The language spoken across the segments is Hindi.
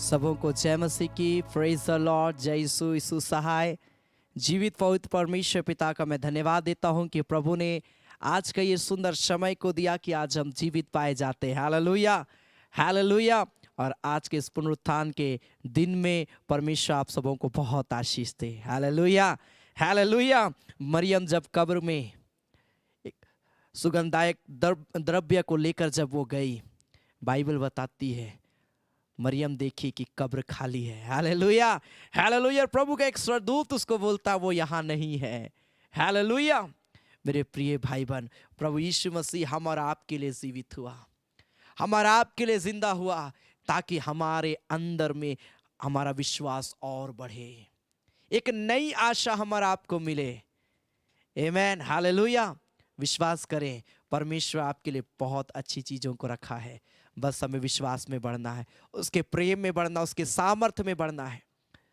सबों को जय मसीह की। Praise the Lord. जय यीशु। यीशु सहाय। जीवित पवित्र परमेश्वर पिता का मैं धन्यवाद देता हूं कि प्रभु ने आज का ये सुंदर समय को दिया कि आज हम जीवित पाए जाते हैं। Hallelujah, hallelujah. और आज के इस पुनरुत्थान के दिन में परमेश्वर आप सबों को बहुत आशीष दे। Hallelujah, hallelujah. मरियम जब कब्र में सुगंधदायक द्रव्य को लेकर जब वो गई, बाइबल बताती है मरियम देखी कि कब्र खाली है। Hallelujah, hallelujah. प्रभु का एक स्वर्गदूत उसको बोलता वो यहाँ नहीं है। हालेलुया। मेरे प्रिय भाई बहन, प्रभु यीशु मसीह हम और आपके लिए जीवित हुआ, हम और आपके लिए जिंदा हुआ, ताकि हमारे अंदर में हमारा विश्वास और बढ़े, एक नई आशा हम और आपको मिले। आमीन, हालेलुया। विश्वास करें, परमेश्वर आपके लिए बहुत अच्छी चीज़ों को रखा है। बस हमें विश्वास में बढ़ना है, उसके प्रेम में बढ़ना, उसके सामर्थ्य में बढ़ना है।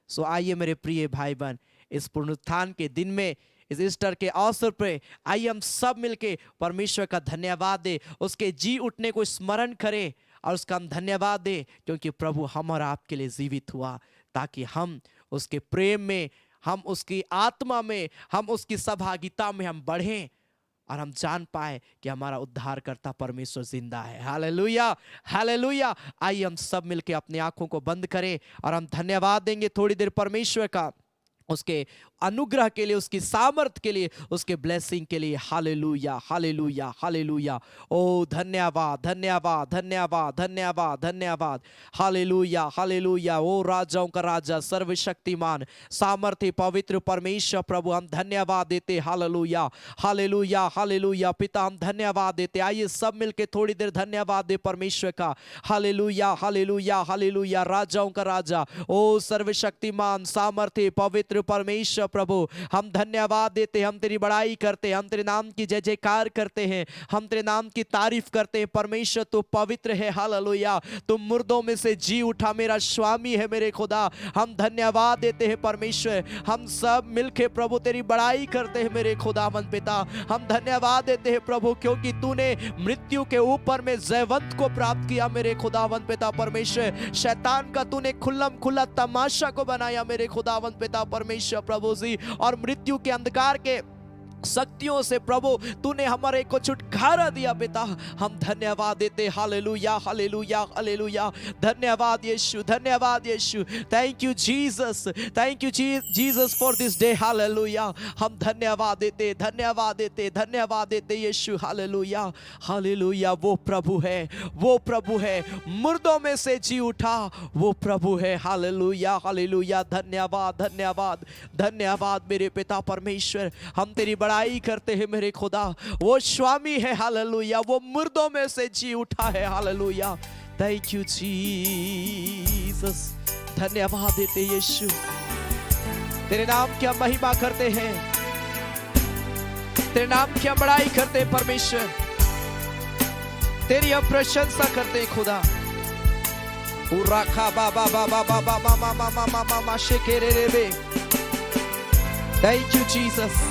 सो आइए मेरे प्रिय भाई बहन, इस पुनरुत्थान के दिन में, इस ईस्टर के अवसर पे आइए हम सब मिलके परमेश्वर का धन्यवाद दें, उसके जी उठने को स्मरण करें और उसका हम धन्यवाद दें, क्योंकि प्रभु हम और आपके लिए जीवित हुआ, ताकि हम उसके प्रेम में, हम उसकी आत्मा में, हम उसकी सहभागिता में हम बढ़ें और हम जान पाए कि हमारा उद्धारकर्ता परमेश्वर जिंदा है। Hallelujah, hallelujah. आइए हम सब मिलके अपनी आंखों को बंद करें और हम धन्यवाद देंगे थोड़ी देर परमेश्वर का, उसके अनुग्रह के लिए, उसकी सामर्थ के लिए, उसके ब्लेसिंग के लिए। Hallelujah, hallelujah, hallelujah. ओ धन्यवाद, धन्यवाद, धन्यवाद, धन्यवाद, धन्यवाद। Hallelujah, hallelujah. ओ राजाओं का राजा, सर्वशक्तिमान, सामर्थ्य, पवित्र परमेश्वर प्रभु, हम धन्यवाद देते। Hallelujah, hallelujah, hallelujah. पिता हम धन्यवाद देते। आइए सब मिलके थोड़ी देर धन्यवाद दे परमेश्वर का। Hallelujah, hallelujah, hallelujah. राजाओं का राजा, ओ सर्वशक्तिमान, सामर्थ्य, पवित्र परमेश्वर प्रभु, हम धन्यवाद देते, हम तेरी बड़ाई करते, हम तेरे नाम की जय जयकार करते हैं, हम तेरे नाम की तारीफ करते हैं। परमेश्वर तू पवित्र है। हालेलुया। तुम मुर्दों में से जी उठा, मेरा स्वामी है मेरे खुदा। हम धन्यवाद देते हैं परमेश्वर, हम सब मिलके प्रभु तेरी बड़ाई करते हैं मेरे खुदावंद पिता। हम धन्यवाद देते हैं प्रभु, क्योंकि तूने मृत्यु के ऊपर में जयवंत को प्राप्त किया मेरे खुदावंद पिता परमेश्वर। शैतान का तूने खुल्लम खुल्ला तमाशा को बनाया मेरे खुदावंद पिता परमेश्वर प्रभु जी, और मृत्यु के अंधकार के शक्तियों से प्रभु तूने हमारे को छुटकारा दिया पिता। हम धन्यवाद देते। Hallelujah, hallelujah, hallelujah. धन्यवाद यीशु, धन्यवाद यीशु। Thank you Jesus, thank you Jesus for this day. Hallelujah. हम धन्यवाद देते, धन्यवाद देते, धन्यवाद देते यीशु। Hallelujah, hallelujah. वो प्रभु है, वो प्रभु है, मुर्दों में से जी उठा, वो प्रभु है। Hallelujah, hallelujah. धन्यवाद, धन्यवाद, धन्यवाद मेरे पिता परमेश्वर। हम तेरी बड़ाई करते हैं मेरे खुदा। वो स्वामी है। हालेलुया। वो मुर्दों में से जी उठा है। हालेलुया। Thank you Jesus. धन्यवाद देते यीशु, तेरे नाम की हम महिमा करते हैं, तेरे नाम की हम बड़ाई करते हैं परमेश्वर, तेरी हम प्रशंसा करते हैं खुदा। उराखा बाबा बाबा बाबा मामा मामा मामा माशे केरे रेबे। Thank you Jesus.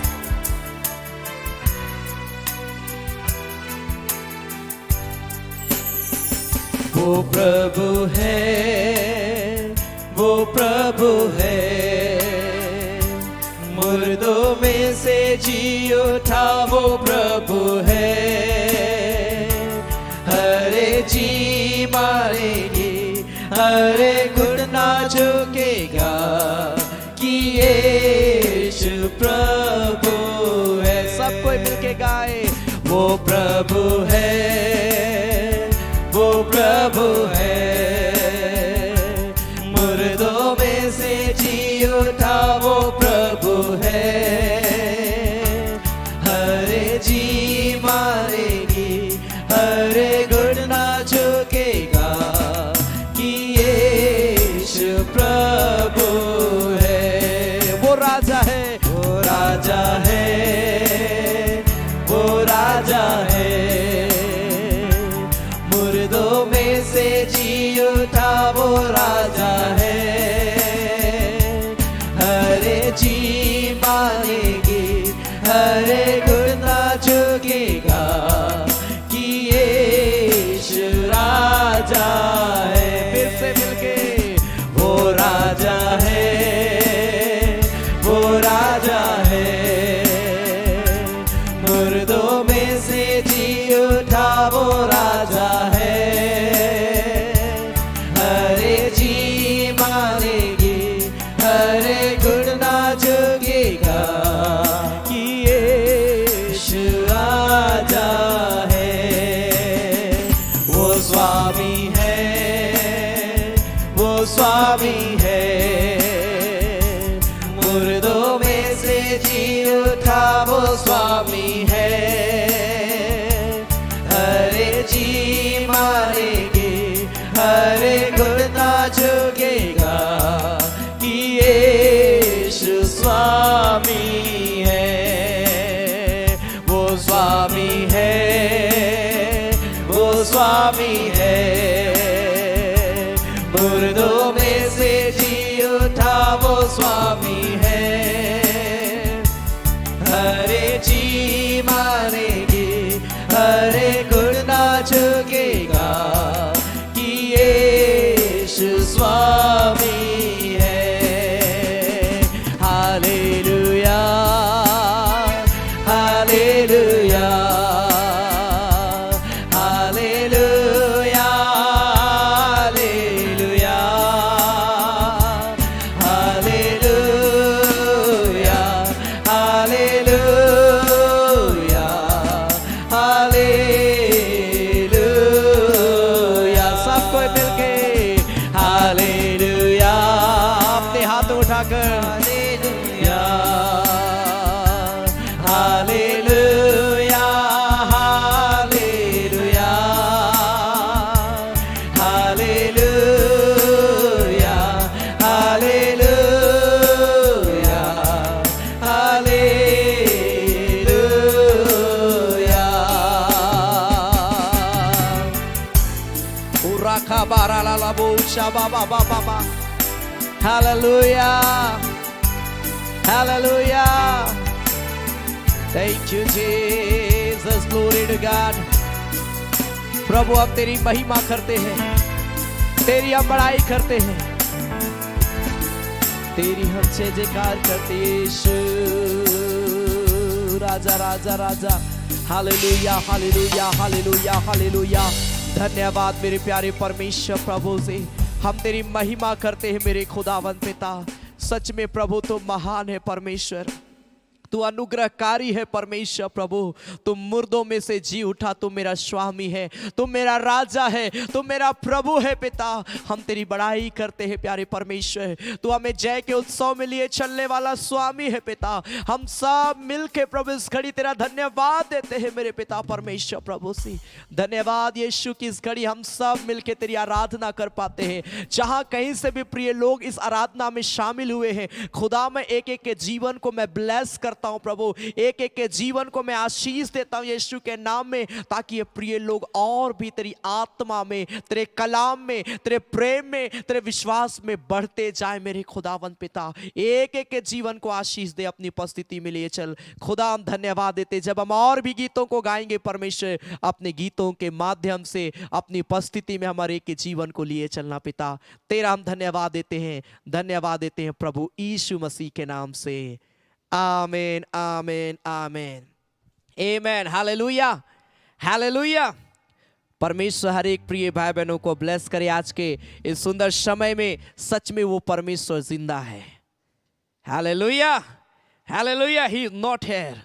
वो प्रभु है, वो प्रभु है, मुर्दों में से जी उठा वो प्रभु है। हरे जी मारेंगे, हरे घुटना झुकेगा कि यीशु प्रभु है। सब कोई मिलके गाए, वो प्रभु है, वो प्रभु है, मुर्दों में से जी उठा वो प्रभु है। हरे जी मारेगी, हरे घुटना झुकेगा कि यीशु प्रभु है। वो राजा है, वो राजा है, वो राजा है, वो स्वामी है। मुर्दों में से जी उठा वो स्वामी है। हरे जी मारेंगे, हरे घुटना झुकेगा कि यीशु स्वामी है। वो स्वामी है, वो स्वामी है। मुर्दों में से जी उठा वो स्वामी है। हरे जी मानेंगे, हरे घुटना झुकेगा कि यीशु स्वामी है। Hallelujah, hallelujah, hallelujah, hallelujah, hallelujah, hallelujah. सब कोई मिलके हालेलुया, अपने हाथ उठाकर hallelujah, hallelujah, hallelujah, hallelujah, hallelujah, hallelujah. उराखा बारा ला ला बो शाबा बाबा बाबा। Hallelujah, hallelujah. Thank you Jesus, glory to God. प्रभु अब तेरी महिमा करते हैं, तेरी हम बड़ाई करते हैं, तेरी हम जय जयकार करते यीशु राजा राजा राजा। Hallelujah, hallelujah, hallelujah, hallelujah. धन्यवाद मेरे प्यारे परमेश्वर प्रभु से हम तेरी महिमा करते हैं मेरे खुदावंद पिता। सच में प्रभु तुम महान है परमेश्वर, तू अनुग्रहकारी है परमेश्वर प्रभु। तुम मुर्दों में से जी उठा, तुम मेरा स्वामी है, तुम मेरा राजा है, तुम मेरा प्रभु है पिता। हम तेरी बड़ाई करते हैं प्यारे परमेश्वर। तू हमें जय के उत्सव में लिए चलने वाला स्वामी है पिता। हम सब मिलके प्रभु इस घड़ी तेरा धन्यवाद देते हैं मेरे पिता परमेश्वर प्रभु से। धन्यवाद यीशु की इस घड़ी हम सब मिलके तेरी आराधना कर पाते हैं। जहां कहीं से भी प्रिय लोग इस आराधना में शामिल हुए हैं, खुदा मैं एक एक के जीवन को मैं ब्लेस करता हूं प्रभु, एक एक के जीवन को मैं आशीष देता हूं यीशु के नाम में, ताकि ये प्रिय लोग और भी तेरी आत्मा में, तेरे कलाम में, तेरे प्रेम में, तेरे विश्वास में बढ़ते जाए मेरे खुदावंद पिता। एक एक के जीवन को आशीष दे, अपनी उपस्थिति में लिए चल। खुदा हम धन्यवाद देते जब हम और भी गीतों को गाएंगे परमेश्वर, अपने गीतों के माध्यम से अपनी उपस्थिति में हमारे एक के जीवन को लिए चलना पिता। तेरा हम धन्यवाद देते हैं, धन्यवाद देते हैं प्रभु यीशु मसीह के नाम से। आमीन, आमीन, आमीन, आमीन। Hallelujah, hallelujah. परमेश्वर हर एक प्रिय भाई बहनों को ब्लेस करे आज के इस सुंदर समय में। सच में वो परमेश्वर जिंदा है। Hallelujah, hallelujah. He is not here,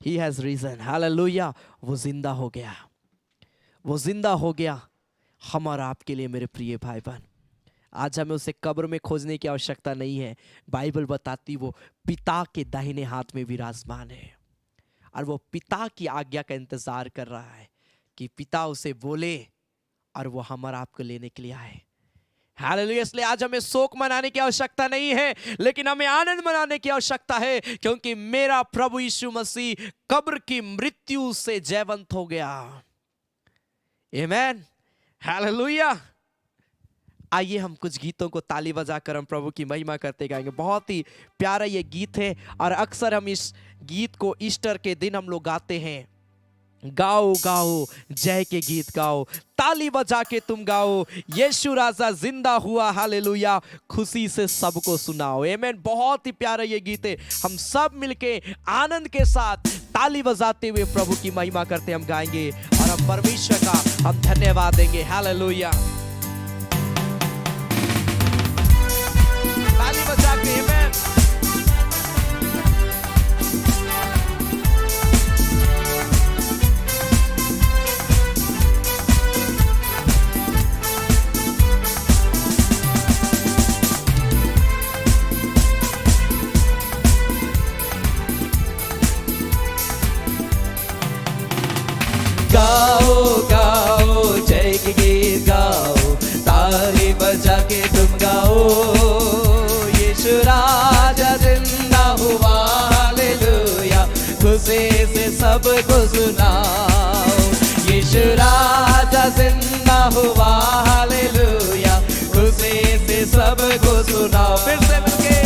he has risen. Hallelujah, वो जिंदा हो गया, वो जिंदा हो गया हम और आपके लिए मेरे प्रिय भाई बहन। आज हमें उसे कब्र में खोजने की आवश्यकता नहीं है। बाइबल बताती वो पिता के दाहिने हाथ में विराजमान है और वो पिता की आज्ञा का इंतजार कर रहा है कि पिता उसे बोले और वो हम और आपको लेने के लिए आए। हालेलुया। इसलिए आज हमें शोक मनाने की आवश्यकता नहीं है, लेकिन हमें आनंद मनाने की आवश्यकता है, क्योंकि मेरा प्रभु यीशु मसीह कब्र की मृत्यु से जयवंत हो गया। आमीन, हालेलुया। आइए हम कुछ गीतों को ताली बजाकर हम प्रभु की महिमा करते गाएंगे। बहुत ही प्यारा ये गीत है और अक्सर हम इस गीत को ईस्टर के दिन हम लोग गाते हैं। गाओ गाओ जय के गीत गाओ, ताली बजा के तुम गाओ, यीशु राजा जिंदा हुआ, हालेलुया, खुशी से सबको सुनाओ। आमीन। बहुत ही प्यारा ये गीत है। हम सब मिलके आनंद के साथ ताली बजाते हुए प्रभु की महिमा करते हम गाएंगे और हम परमेश्वर का हम धन्यवाद देंगे। हालेलुया। ताली बजा के आमीन। सबको सुनाओ। यीशु राजा जिंदा हुआ, हालेलुया, खुशी से सबको सुनाओ। फिर से मिलके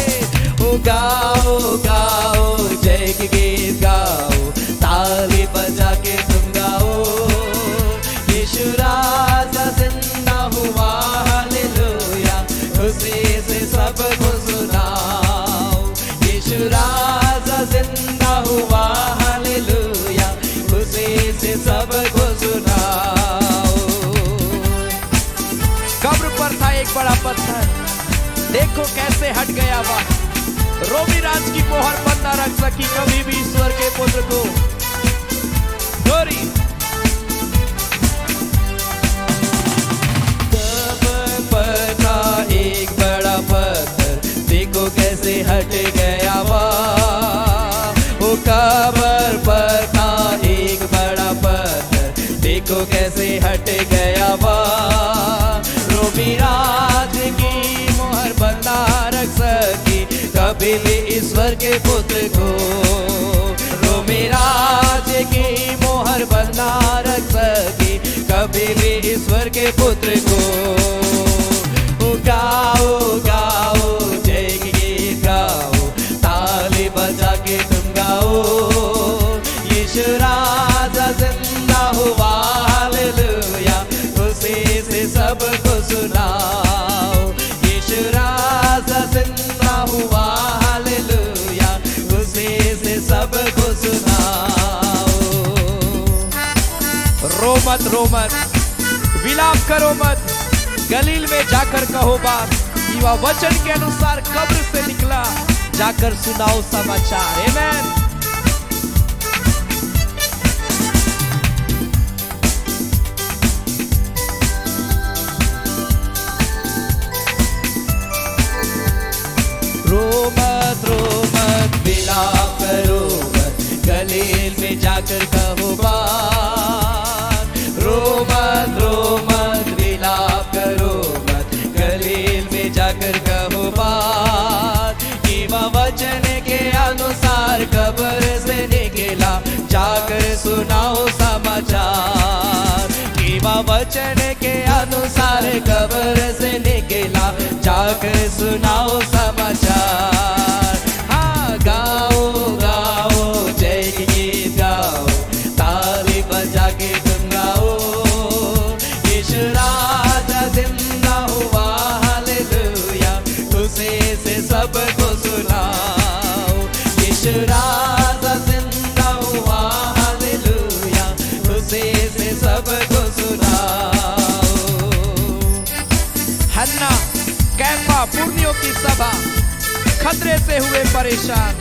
ओ गाओ गाओ, जय के गीत गाओ, ताली बजा के तुम गाओ। यीशु राजा जिंदा हुआ, हालेलुया, खुशी से सबको सुनाओ। यीशु राजा जिंदा हुआ, हालेलुया, खुशी से सबको सुनाओ। कब्र पर था एक बड़ा पत्थर, देखो कैसे हट गया वह। रोमी राज की मोहर बंद न रख सकी कभी भी ईश्वर के पुत्र को। गोरी कब्र पर था एक बड़ा पत्थर, देखो कैसे हट गया वह। वो कब्र पर था एक बड़ा पत्थर, देखो कैसे हट गया वह। रोमी राज की मोहर बंद न रख सकी कभी भी ईश्वर के पुत्र को। रोमी राज की मोहर बंद न रख सकी कभी भी ईश्वर के पुत्र को। गाओ गाओ, जय के गीत गाओ, ताली बजा के तुम गाओ। यीशु राजा जिंदा हुआ, हालेलुया, खुशी से सबको सुनाओ। यीशु राजा जिंदा हुआ, हालेलुया, खुशी से सबको सुनाओ। रो मत, रो मत, विलाप करो मत, गलील में जाकर कहो बात, युवा वचन के अनुसार कब्र से निकला, जाकर सुनाओ समाचार। आमेन। रो मत, विलाप करो मत, गलील में जाकर कहो बात। रो मत, विलाप करो मत, गलील में जाकर कहो बात। कि वह वचन के अनुसार कब्र से निकला, जाकर सुनाओ समाचार। कि वह वचन के अनुसार कब्र से निकला, जाकर सुनाओ समाचार। हाँ गाओ गाओ, जय के गीत गाओ, ताली बजा के तुम गाओ। यीशु राजा जिंदा हुआ, हालेलुया, खुशी से सबको सुनाओ। यीशु राजा जिंदा हुआ, हालेलुया, खुशी से सबको सुनाओ। हन्ना कैफा पुर्नियों की सभा खतरे से हुए परेशान।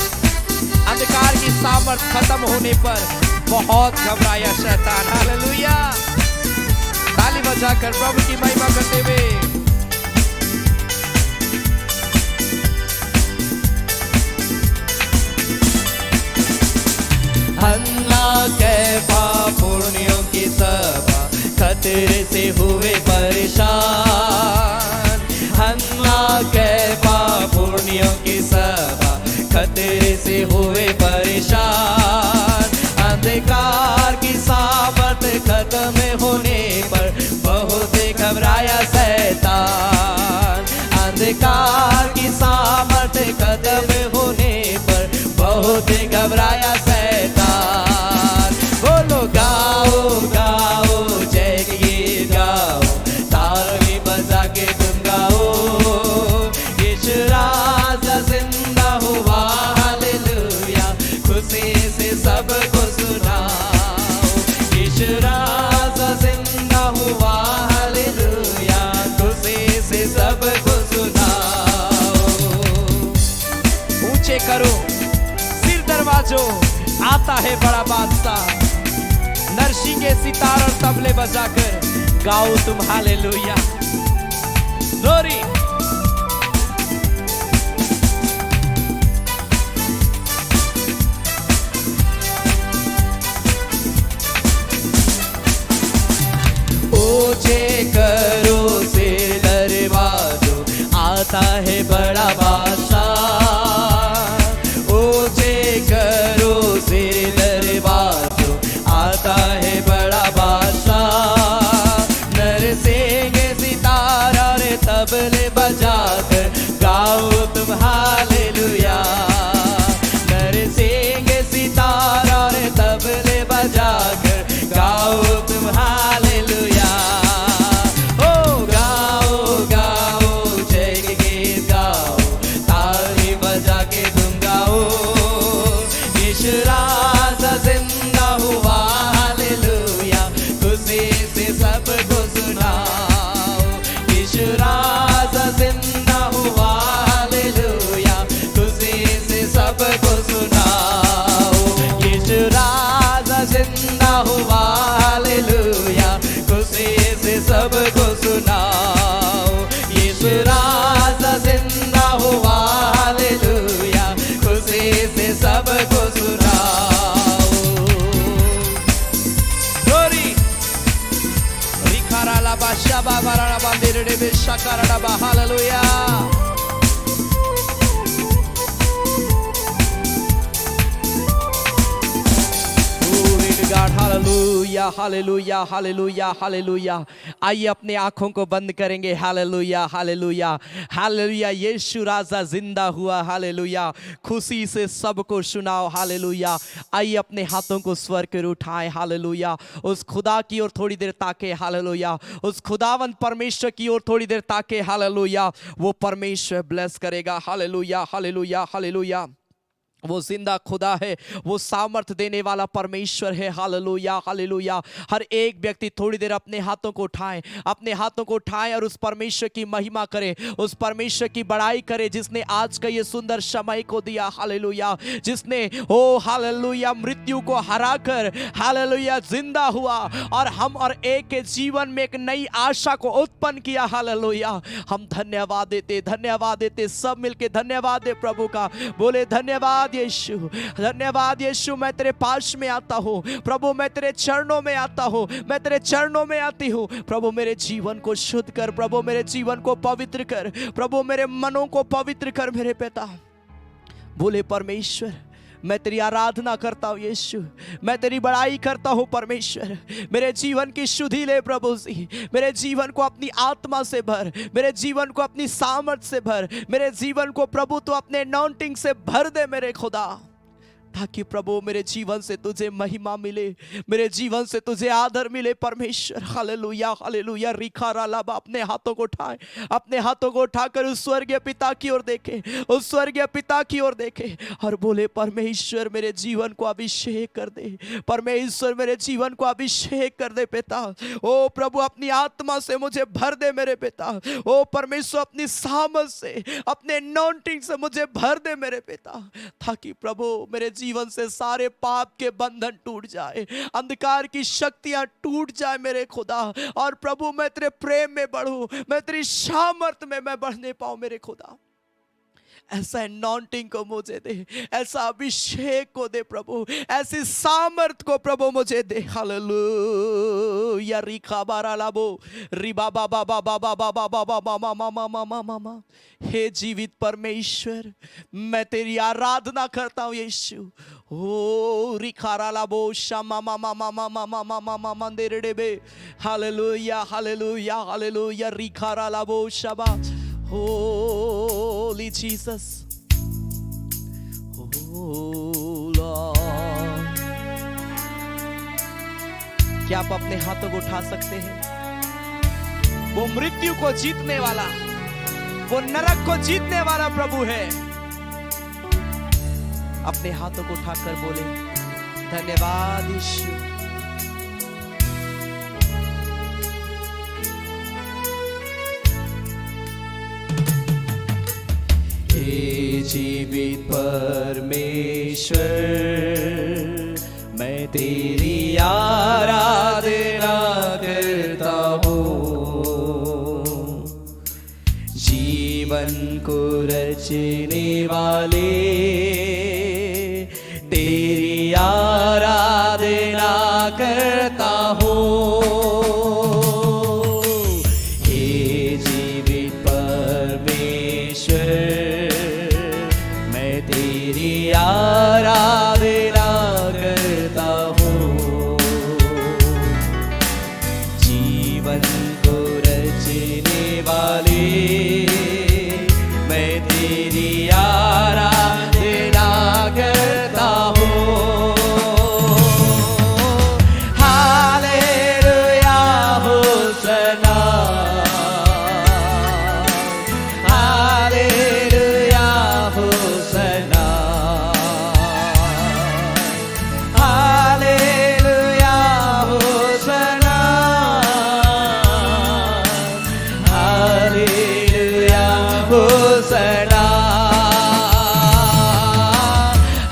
अंधकार की सामर्थ खत्म होने पर बहुत घबराया शैतान। हालेलुया, ताली बजाकर प्रभु की महिमा करते हुए। हन्ना कैफा पुर्नियों की सभा खतरे से हुए परेशान। हन्ना कैफा पुर्नियों की सभा खतरे से हुए परेशान। अंधकार की सामर्थ खत्म होने पर बहुत घबराया शैतान। अंधकार की सामर्थ खत्म होने पर बहुत घबराया शैतान। बोलो गाओ गाओ, जय के गीत गाओ, ताली बजा के तुम गाओ। यीशु राजा जिंदा हुआ, हालेलुया, खुशी से सबको सुनाओ। यीशु राजा जिंदा हुआ, हालेलुया, खुशी से सबको सुनाओ। ऊंचे करो सिर दरवाजों, आता है बड़ा बादशाह। नरसिंगे सितार और तबले बजाकर गाओ तुम हालेलुया। ग्लोरी। ऊंचे करो सिर दरवाजों, आता है बड़ा बादशाह। ऊंचे करो सिर दरवाजों, shakaradaba. Hallelujah. God, hallelujah, hallelujah, hallelujah, hallelujah. आइए अपने आंखों को बंद करेंगे. Hallelujah, hallelujah, hallelujah. यीशु राजा जिंदा हुआ. हालेलुया. खुशी से सबको सुनाओ. हालेलुया. आइए अपने हाथों को स्वर कर उठाएं. हालेलुया. उस खुदा की ओर थोड़ी देर ताके. हालेलुया. उस खुदावंत परमेश्वर की ओर थोड़ी देर ताके. हालेलुया. वो परमेश्वर ब्लेस करेगा. Hallelujah, hallelujah, hallelujah. वो जिंदा खुदा है, वो सामर्थ देने वाला परमेश्वर है. Hallelujah, hallelujah. हर एक व्यक्ति थोड़ी देर अपने हाथों को उठाएं, अपने हाथों को उठाएं और उस परमेश्वर की महिमा करें, उस परमेश्वर की बड़ाई करें जिसने आज का ये सुंदर समय को दिया. हालेलुया. जिसने ओ हालेलुया मृत्यु को हराकर हालेलुया जिंदा हुआ और हम और एक के जीवन में एक नई आशा को उत्पन्न किया. हालेलुया. हम धन्यवाद देते, धन्यवाद देते, सब मिलके धन्यवाद दे प्रभु का. बोले धन्यवाद यीशु, धन्यवाद यीशु. मैं तेरे पास में आता हूँ प्रभु, मैं तेरे चरणों में आता हूँ, मैं तेरे चरणों में आती हूँ प्रभु. मेरे जीवन को शुद्ध कर प्रभु, मेरे जीवन को पवित्र कर प्रभु, मेरे मनों को पवित्र कर मेरे पिता. बोले परमेश्वर मैं तेरी आराधना करता हूँ यीशु, मैं तेरी बड़ाई करता हूँ परमेश्वर. मेरे जीवन की शुद्धि ले प्रभु जी, मेरे जीवन को अपनी आत्मा से भर, मेरे जीवन को अपनी सामर्थ से भर, मेरे जीवन को प्रभु तो अपने अनॉइंटिंग से भर दे मेरे खुदा, ताकि प्रभु मेरे जीवन से तुझे महिमा मिले, मेरे जीवन से तुझे आदर मिले परमेश्वर. Hallelujah, hallelujah. रिखारा लाबा. अपने हाथों को उठाएं, अपने हाथों को उठाकर उस स्वर्गीय पिता की ओर देखें, उस स्वर्गीय पिता की ओर देखें और बोले परमेश्वर मेरे जीवन को अभिषेक कर दे, परमेश्वर मेरे जीवन को अभिषेक कर दे पिता. ओ प्रभु अपनी आत्मा से मुझे भर दे मेरे पिता. ओ परमेश्वर अपनी सामर्थ से, अपने अनॉइंटिंग से मुझे भर दे मेरे पिता, ताकि प्रभु मेरे जीवन से सारे पाप के बंधन टूट जाए, अंधकार की शक्तियां टूट जाए मेरे खुदा. और प्रभु मैं तेरे प्रेम में बढ़ूं, मैं तेरी सामर्थ में मैं बढ़ने पाऊं मेरे खुदा. ऐसा अनॉइंटिंग को मुझे दे, ऐसा अभिषेक को दे प्रभु, ऐसी सामर्थ को प्रभु मुझे दे. हालेलुया. रिखा बारा लाबो रिबा बाबा बाबा बाबा बाबा बाबा मामा मामा मामा. हे जीवित परमेश्वर मैं तेरी आराधना करता हूँ यीशु. ओ रिखारा लाबो शामा मामा मामा मामा मामा मामा देरेबे. Hallelujah, hallelujah, hallelujah. रिखारा लाबो शाबा. Holy Jesus, oh Lord. क्या आप अपने हाथों को उठा सकते हैं? वो मृत्यु को जीतने वाला, वो नरक को जीतने वाला प्रभु है. अपने हाथों को उठाकर बोले धन्यवाद यीशु. हे जीवित परमेश्वर मैं तेरी आराधना करता हूँ. जीवन को रचने वाले तेरी आराधना करता हूँ. हे जीवित परमेश्वर तेरी आराधना करता हूँ. जीवन को रचने वाले मैं तेरी आराधना करता हूँ. Hallelujah होसना, hallelujah होसना, hallelujah होसना, hallelujah होसना,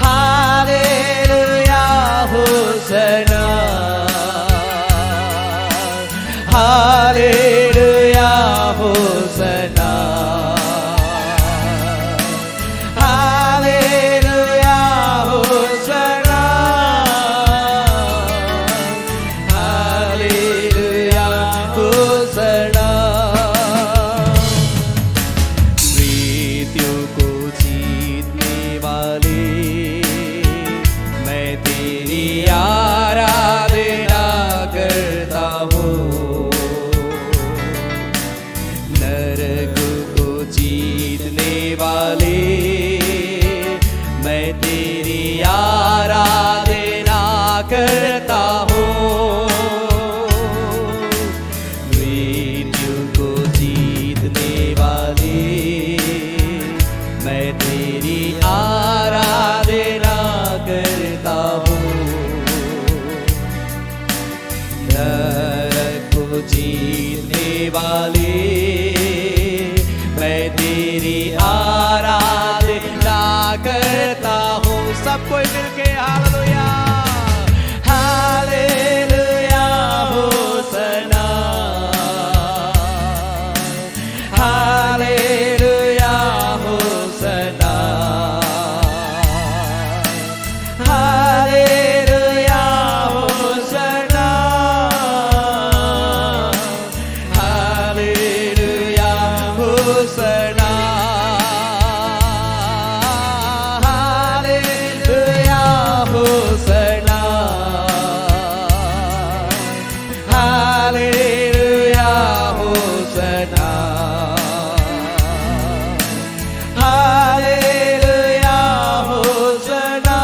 hallelujah होसना, hallelujah होसना, hallelujah होसना, hallelujah होसना. सब कोई मिलके hallelujah hallelujah होसना hallelujah होसना hallelujah होसना hallelujah होसना hallelujah होसना hallelujah होसना hallelujah होसना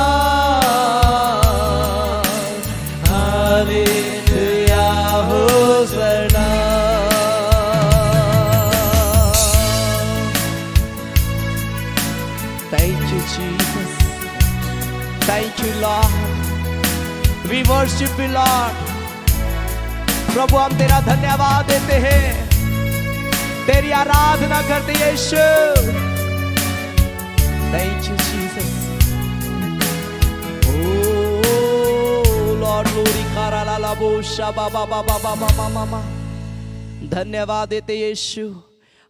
hallelujah होसना Thank you, Jesus. Thank you, Lord. We worship you, Lord. प्रभु हम तेरा धन्यवाद देते हैं, तेरी आराधना करते हैं यीशु। Thank you, Jesus. Oh Lord, glory kara la la bo shaba ba ba ba ba ba ba ba। धन्यवाद देते यीशु,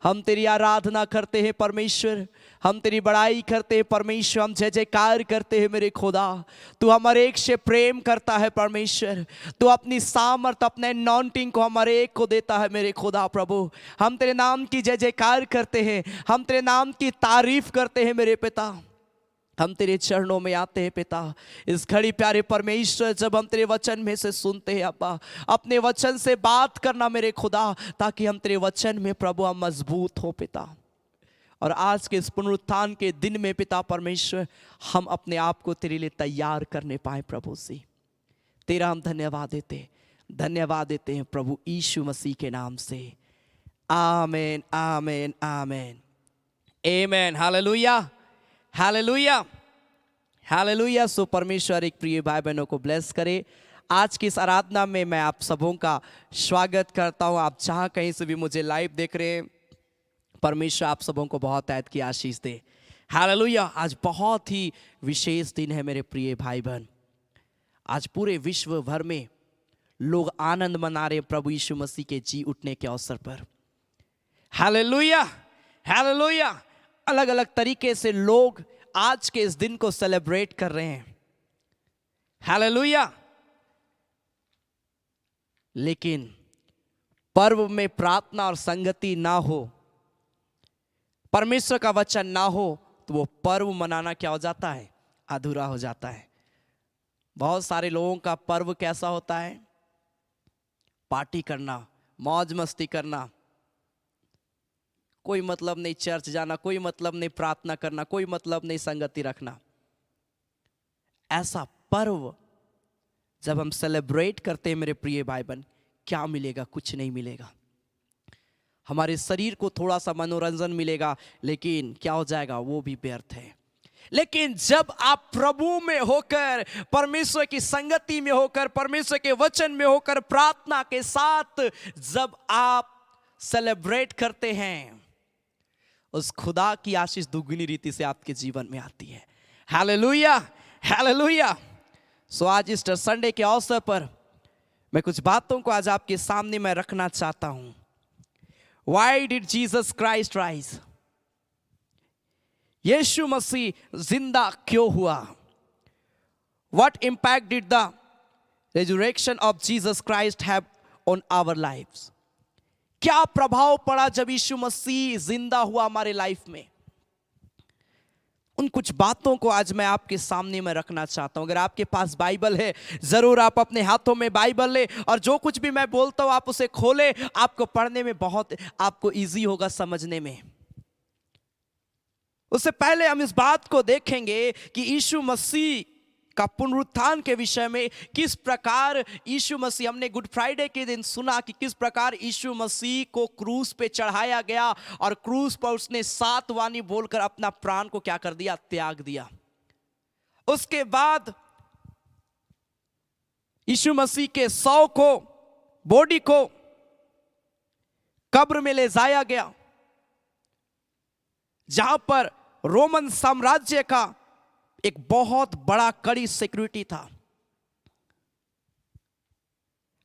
हम तेरी आराधना करते हैं परमेश्वर, हम तेरी बड़ाई करते हैं परमेश्वर, हम जय जयकार करते हैं मेरे खुदा। तू हमारे एक से प्रेम करता है परमेश्वर, तू अपनी सामर्थ अपने अनॉइंटिंग को हमारे एक को देता है मेरे खुदा। प्रभु हम तेरे नाम की जय जयकार करते हैं, हम तेरे नाम की तारीफ करते हैं मेरे पिता। हम तेरे चरणों में आते हैं पिता। इस घड़ी प्यारे परमेश्वर जब हम तेरे वचन में से सुनते हैं अब्बा, अपने वचन से बात करना मेरे खुदा, ताकि हम तेरे वचन में प्रभु हम मजबूत हो पिता। और आज के इस पुनरुत्थान के दिन में पिता परमेश्वर हम अपने आप को तेरे लिए तैयार करने पाए प्रभु से। तेरा हम धन्यवाद देते हैं प्रभु यीशु मसीह के नाम से। Amen amen amen amen. Hallelujah hallelujah hallelujah. So परमेश्वर एक प्रिय भाई बहनों को ब्लेस करे। आज की इस आराधना में मैं आप सबों का स्वागत करता हूँ। आप जहाँ कहीं से भी मुझे लाइव देख रहे हैं, परमेश्वर आप सबों को बहुत ऐद की आशीष दे। हालेलुया। आज बहुत ही विशेष दिन है मेरे प्रिय भाई बहन। आज पूरे विश्व भर में लोग आनंद मना रहे हैं प्रभु यीशु मसीह के जी उठने के अवसर पर। Hallelujah hallelujah. अलग अलग तरीके से लोग आज के इस दिन को सेलिब्रेट कर रहे हैं। हालेलुया। लेकिन पर्व में प्रार्थना और संगति ना हो, परमेश्वर का वचन ना हो, तो वो पर्व मनाना क्या हो जाता है? अधूरा हो जाता है। बहुत सारे लोगों का पर्व कैसा होता है? पार्टी करना, मौज मस्ती करना, कोई मतलब नहीं चर्च जाना, कोई मतलब नहीं प्रार्थना करना, कोई मतलब नहीं संगति रखना। ऐसा पर्व जब हम सेलिब्रेट करते हैं मेरे प्रिय भाई बहन, क्या मिलेगा? कुछ नहीं मिलेगा। हमारे शरीर को थोड़ा सा मनोरंजन मिलेगा, लेकिन क्या हो जाएगा? वो भी व्यर्थ है। लेकिन जब आप प्रभु में होकर, परमेश्वर की संगति में होकर, परमेश्वर के वचन में होकर, प्रार्थना के साथ जब आप सेलिब्रेट करते हैं, उस खुदा की आशीष दुगनी रीति से आपके जीवन में आती है। Hallelujah hallelujah. सो आज ईस्टर संडे के अवसर पर मैं कुछ बातों को आज आपके सामने मैं रखना चाहता हूं। Why did Jesus Christ rise? यीशु मसीह जिंदा क्यों हुआ? What impact did the resurrection of Jesus Christ have on our lives? क्या प्रभाव पड़ा जब यीशु मसीह जिंदा हुआ हमारे लाइफ में? उन कुछ बातों को आज मैं आपके सामने में रखना चाहता हूं। अगर आपके पास बाइबल है, जरूर आप अपने हाथों में बाइबल ले और जो कुछ भी मैं बोलता हूं आप उसे खोले। आपको पढ़ने में बहुत आपको इजी होगा, समझने में। उससे पहले हम इस बात को देखेंगे कि यीशु मसीह का पुनरुत्थान के विषय में किस प्रकार यीशु मसीह, हमने गुड फ्राइडे के दिन सुना कि किस प्रकार यीशु मसीह को क्रूस पे चढ़ाया गया और क्रूस पर उसने 7 वाणी बोलकर अपना प्राण को क्या कर दिया? त्याग दिया। उसके बाद यीशु मसीह के शव को, बॉडी को कब्र में ले जाया गया, जहां पर रोमन साम्राज्य का एक बहुत बड़ा कड़ी सिक्योरिटी था।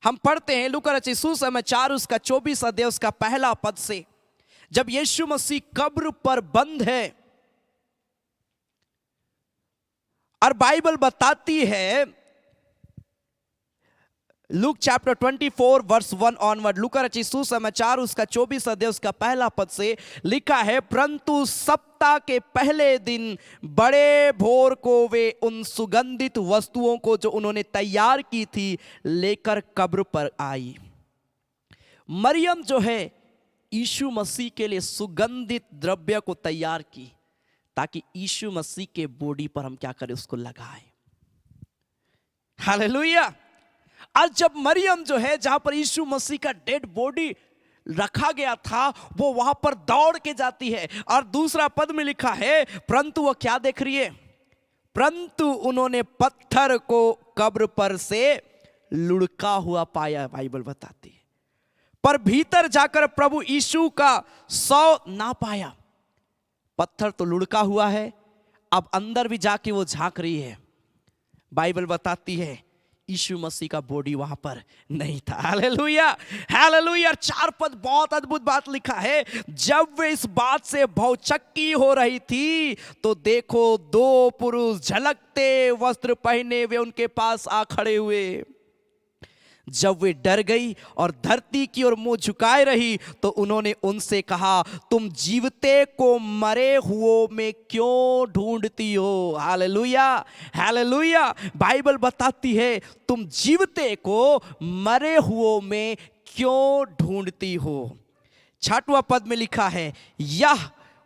हम पढ़ते हैं लूका रचित सुसमाचार उसका 24 अध्याय उसका पहला पद से, जब यीशु मसीह कब्र पर बंद है और बाइबल बताती है, लूक चैप्टर 24 वर्स 1 ऑनवर्ड, लूका रचित सुसमाचार उसका 24 अध्याय उसका पहला पद से लिखा है, परंतु सप्ताह के पहले दिन बड़े भोर को वे उन सुगंधित वस्तुओं को जो उन्होंने तैयार की थी लेकर कब्र पर आई। मरियम जो है यीशु मसीह के लिए सुगंधित द्रव्य को तैयार की ताकि यीशु मसीह के बॉडी पर हम क्या करें, उसको लगाएं। हालेलुया। आज जब मरियम जो है जहां पर यीशु मसीह का डेड बॉडी रखा गया था, वो वहां पर दौड़ के जाती है और दूसरा पद में लिखा है, परंतु वो क्या देख रही है, परंतु उन्होंने पत्थर को कब्र पर से लुढ़का हुआ पाया, बाइबल बताती है। पर भीतर जाकर प्रभु यीशु का शव ना पाया। पत्थर तो लुढ़का हुआ है, अब अंदर भी जाके वो झांक रही है। बाइबल बताती है यीशु मसीह का बॉडी वहां पर नहीं था। Hallelujah, hallelujah. 4 पद बहुत अद्भुत बात लिखा है, जब वे इस बात से भौचक्की हो रही थी तो देखो 2 पुरुष झलकते वस्त्र पहने वे उनके पास आ खड़े हुए। जब वे डर गई और धरती की ओर मुंह झुकाए रही तो उन्होंने उनसे कहा, तुम जीवते को मरे हुओं में क्यों ढूंढती हो। Hallelujah, hallelujah. बाइबल बताती है तुम जीवते को मरे हुओं में क्यों ढूंढती हो। 6वां पद में लिखा है,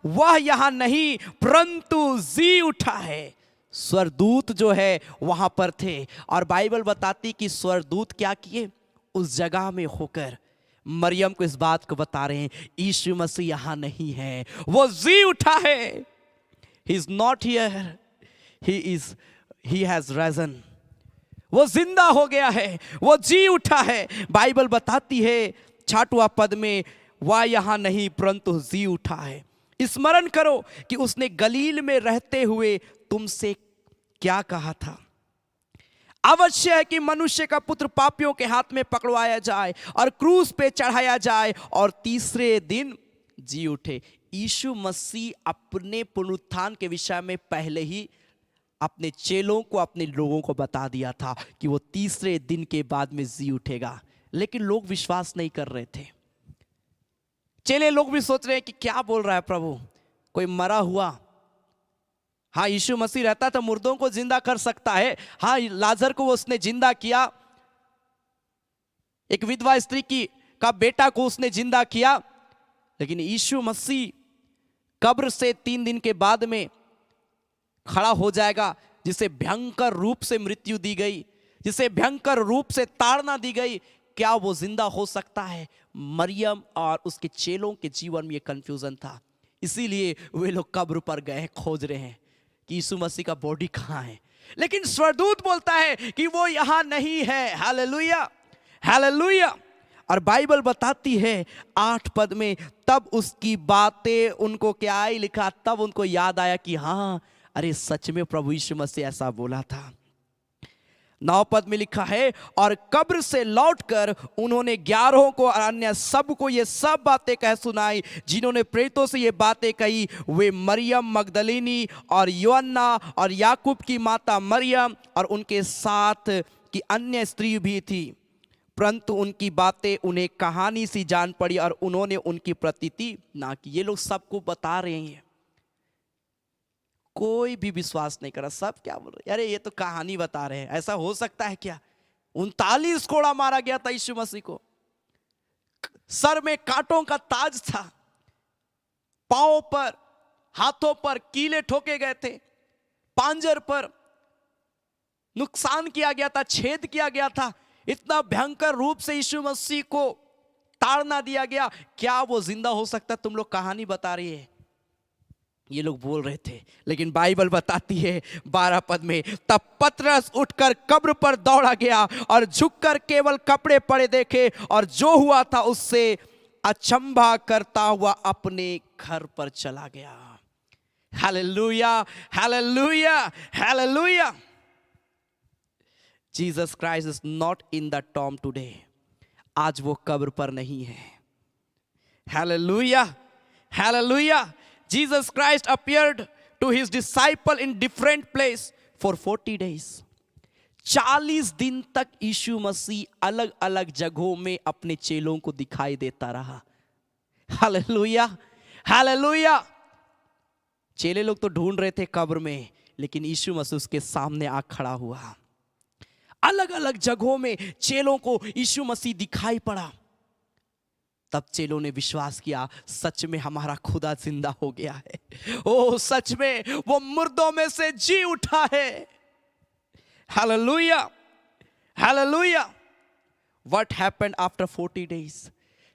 वह यहां नहीं परंतु जी उठा है। स्वर्गदूत जो है वहां पर थे और बाइबल बताती कि स्वर्गदूत क्या किए, उस जगह में होकर मरियम को इस बात को बता रहे हैं, यीशु मसीह यहां नहीं है, वो जी उठा है। ही is not here, he has risen. वो जिंदा हो गया है, वो जी उठा है। बाइबल बताती है 6वां पद में, वह यहां नहीं परंतु जी उठा है। स्मरण करो कि उसने गलील में रहते हुए तुमसे क्या कहा था, अवश्य है कि मनुष्य का पुत्र पापियों के हाथ में पकड़वाया जाए और क्रूस पे चढ़ाया जाए और तीसरे दिन जी उठे। यीशु मसीह अपने पुनरुत्थान के विषय में पहले ही अपने चेलों को, अपने लोगों को बता दिया था कि वो तीसरे दिन के बाद में जी उठेगा, लेकिन लोग विश्वास नहीं कर रहे थे। चेले लोग भी सोच रहे हैं कि क्या बोल रहा है प्रभु, कोई मरा हुआ। हाँ, यीशु मसीह रहता तो मुर्दों को जिंदा कर सकता है। हाँ, लाजर को उसने जिंदा किया, एक विधवा स्त्री का बेटा को उसने जिंदा किया, लेकिन यीशु मसीह कब्र से 3 दिन के बाद में खड़ा हो जाएगा, जिसे भयंकर रूप से मृत्यु दी गई, जिसे भयंकर रूप से ताड़ना दी गई। क्या वो जिंदा हो सकता है? मरियम और उसके चेलों के जीवन में ये कंफ्यूजन था, इसीलिए वे लोग कब्र पर गए, खोज रहे हैं कि यीशु मसीह का बॉडी कहां है। लेकिन स्वर्गदूत बोलता है कि वो यहां नहीं है। Hallelujah, hallelujah. और बाइबल बताती है 8 पद में, तब उसकी बातें उनको क्या आई, लिखा तब उनको याद आया कि हाँ, अरे सच में प्रभु यीशु मसीह ऐसा बोला था। 9 पद में लिखा है, और कब्र से लौटकर उन्होंने 11 को और अन्य सब को ये सब बातें कह सुनाई जिन्होंने प्रेरितों से ये बातें कही। वे मरियम मगदलीनी और योअन्ना और याकूब की माता मरियम और उनके साथ की अन्य स्त्री भी थी, परंतु उनकी बातें उन्हें कहानी सी जान पड़ी और उन्होंने उनकी प्रतीति ना की। ये लोग सबको बता रहे हैं, कोई भी विश्वास नहीं करा, सब क्या बोल रहे, अरे ये तो कहानी बता रहे हैं, ऐसा हो सकता है क्या। 39 कोड़ा मारा गया था यीशु मसीह को, सर में कांटों का ताज था, पांव पर हाथों पर कीले ठोके गए थे, पांजर पर नुकसान किया गया था, छेद किया गया था, इतना भयंकर रूप से यीशु मसीह को ताड़ना दिया गया। क्या वो जिंदा हो सकता? तुम लोग कहानी बता रही है, ये लोग बोल रहे थे। लेकिन बाइबल बताती है 12 पद में, तब पतरस उठकर कब्र पर दौड़ा गया और झुककर केवल कपड़े पड़े देखे और जो हुआ था उससे अचंभा करता हुआ अपने घर पर चला गया। Hallelujah, hallelujah, hallelujah. Jesus Christ is not in the tomb today. आज वो कब्र पर नहीं है. Hallelujah, hallelujah. Jesus Christ appeared to his disciple in different place for 40 days. 40 दिन तक यीशु मसीह अलग अलग जगहों में अपने चेलों को दिखाई देता रहा. Hallelujah, hallelujah. चेले लोग तो ढूंढ रहे थे कब्र में, लेकिन यीशु मसीह उसके सामने आ खड़ा हुआ. अलग अलग जगहों में चेलों को यीशु मसीह दिखाई पड़ा. तब चेलों ने विश्वास किया, सच में हमारा खुदा जिंदा हो गया है. ओ सच में वो मुर्दों में से जी उठा है. Hallelujah, hallelujah. What happened after 40 days?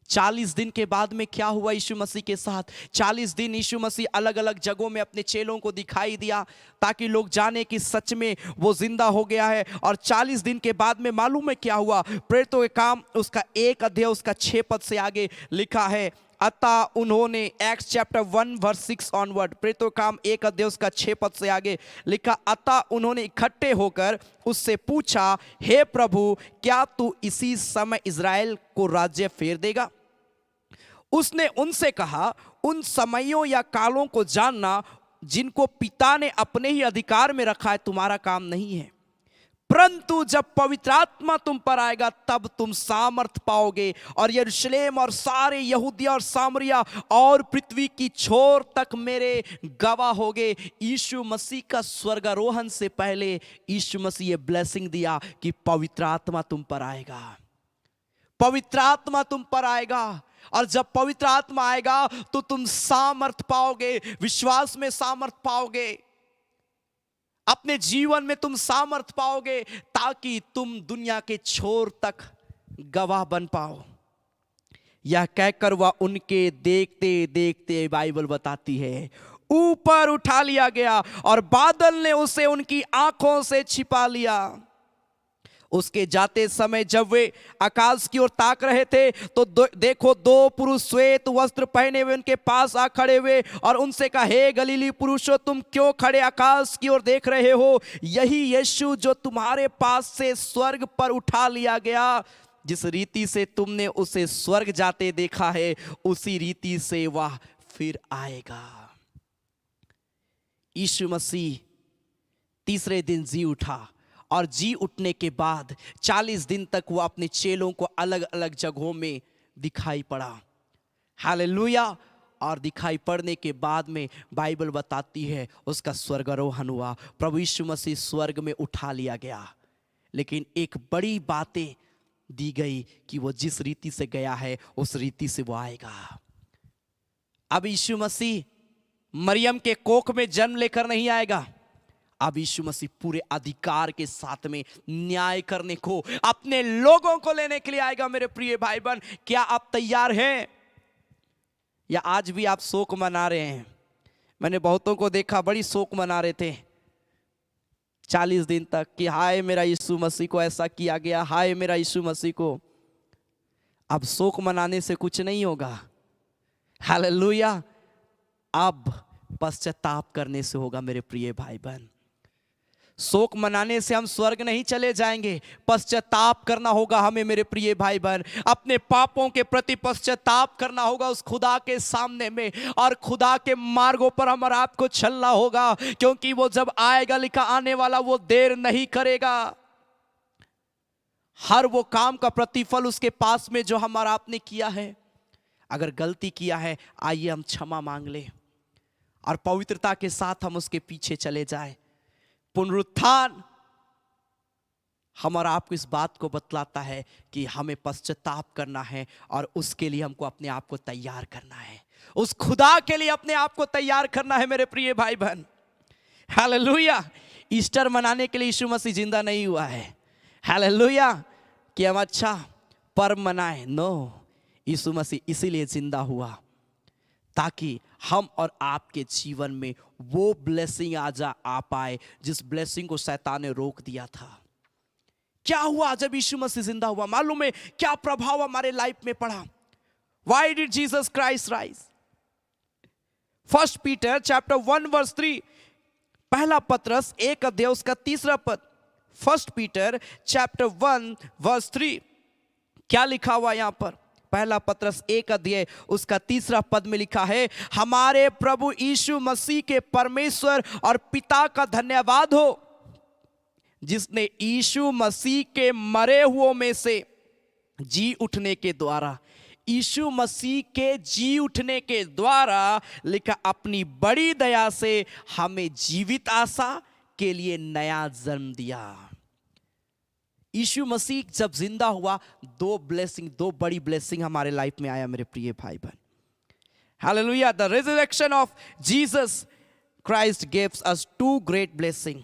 40 दिन के बाद में क्या हुआ यीशु मसीह के साथ? 40 दिन यीशु मसीह अलग अलग जगहों में अपने चेलों को दिखाई दिया ताकि लोग जाने कि सच में वो जिंदा हो गया है. और 40 दिन के बाद में मालूम है क्या हुआ? प्रेरितों के काम उसका 1 अध्याय उसका 6 पद से आगे लिखा है, अतः उन्होंने, एक्ट्स चैप्टर 1 वर्स 6 ऑनवर्ड, प्रेरितों के काम 1 अध्याय उसका 6 पद से आगे लिखा, अतः उन्होंने इकट्ठे होकर उससे पूछा, हे प्रभु, क्या तू इसी समय इज़राइल को राज्य फेर देगा? उसने उनसे कहा, उन समयों या कालों को जानना जिनको पिता ने अपने ही अधिकार में रखा है तुम्हारा काम नहीं है, परंतु जब पवित्र आत्मा तुम पर आएगा तब तुम सामर्थ पाओगे और यरूशलेम और सारे यहूदिया और सामरिया और पृथ्वी की छोर तक मेरे गवाह होगे. यीशु मसीह का स्वर्गारोहण से पहले यीशु मसीह ये ब्लेसिंग दिया कि पवित्र आत्मा तुम पर आएगा, पवित्र आत्मा तुम पर आएगा. और जब पवित्र आत्मा आएगा तो तुम सामर्थ पाओगे, विश्वास में सामर्थ पाओगे, अपने जीवन में तुम सामर्थ पाओगे ताकि तुम दुनिया के छोर तक गवाह बन पाओ. यह कहकर वह उनके देखते देखते, बाइबल बताती है, ऊपर उठा लिया गया और बादल ने उसे उनकी आंखों से छिपा लिया. उसके जाते समय जब वे आकाश की ओर ताक रहे थे तो देखो 2 पुरुष श्वेत वस्त्र पहने हुए उनके पास आ खड़े हुए और उनसे कहा, हे गलीली पुरुषों, तुम क्यों खड़े आकाश की ओर देख रहे हो? यही यीशु जो तुम्हारे पास से स्वर्ग पर उठा लिया गया, जिस रीति से तुमने उसे स्वर्ग जाते देखा है उसी रीति से वह फिर आएगा. यीशु मसीह तीसरे दिन जी उठा और जी उठने के बाद 40 दिन तक वो अपने चेलों को अलग अलग जगहों में दिखाई पड़ा. हालेलुया. और दिखाई पड़ने के बाद में बाइबल बताती है उसका स्वर्गारोहण हुआ. प्रभु यीशु मसीह स्वर्ग में उठा लिया गया. लेकिन एक बड़ी बातें दी गई कि वो जिस रीति से गया है उस रीति से वो आएगा. अब यीशु मसीह मरियम के कोख में जन्म लेकर नहीं आएगा. अब यीशु मसीह पूरे अधिकार के साथ में न्याय करने को, अपने लोगों को लेने के लिए आएगा. मेरे प्रिय भाई बहन, क्या आप तैयार हैं? या आज भी आप शोक मना रहे हैं? मैंने बहुतों को देखा बड़ी शोक मना रहे थे 40 दिन तक कि हाय मेरा यीशु मसीह को ऐसा किया गया, हाय मेरा यीशु मसीह को. अब शोक मनाने से कुछ नहीं होगा. हालेलुया. अब पश्चाताप करने से होगा. मेरे प्रिय भाई बहन, शोक मनाने से हम स्वर्ग नहीं चले जाएंगे, पश्चाताप करना होगा हमें. मेरे प्रिय भाई बहन, अपने पापों के प्रति पश्चाताप करना होगा उस खुदा के सामने में, और खुदा के मार्गों पर हम और आपको चलना होगा, क्योंकि वो जब आएगा, लिखा आने वाला, वो देर नहीं करेगा. हर वो काम का प्रतिफल उसके पास में जो हम और आपने किया है. अगर गलती किया है आइए हम क्षमा मांग ले और पवित्रता के साथ हम उसके पीछे चले जाए. पुनरुत्थान हम और आपको इस बात को बतलाता है कि हमें पश्चाताप करना है और उसके लिए हमको अपने आप को तैयार करना है, उस खुदा के लिए अपने आप को तैयार करना है. मेरे प्रिय भाई बहन, हालेलुया. ईस्टर मनाने के लिए यीशु मसीह जिंदा नहीं हुआ है. हालेलुया. कि हम अच्छा पर्व मनाएं, नो. यीशु मसीह इसीलिए जिंदा हुआ ताकि हम और आपके जीवन में वो ब्लेसिंग आ पाए जिस ब्लेसिंग को शैतान ने रोक दिया था. क्या हुआ जब यीशु मसीह जिंदा हुआ? मालूम है क्या प्रभाव हमारे लाइफ में पड़ा? Why did Jesus Christ rise? First Peter chapter 1 verse 3, पहला पत्रस 1 अध्याय उसका 3 पद। फर्स्ट पीटर चैप्टर 1 वर्स 3, क्या लिखा हुआ यहां पर? पहला पत्रस 1 अध्याय उसका 3 पद में लिखा है, हमारे प्रभु यीशु मसीह के परमेश्वर और पिता का धन्यवाद हो, जिसने यीशु मसीह के मरे हुओं में से जी उठने के द्वारा, यीशु मसीह के जी उठने के द्वारा लिखा, अपनी बड़ी दया से हमें जीवित आशा के लिए नया जन्म दिया। यीशु मसीह जब जिंदा हुआ, दो बड़ी ब्लेसिंग हमारे लाइफ में आया मेरे प्रिय भाई बहन। Hallelujah. The resurrection of Jesus Christ gives us 2 great blessing.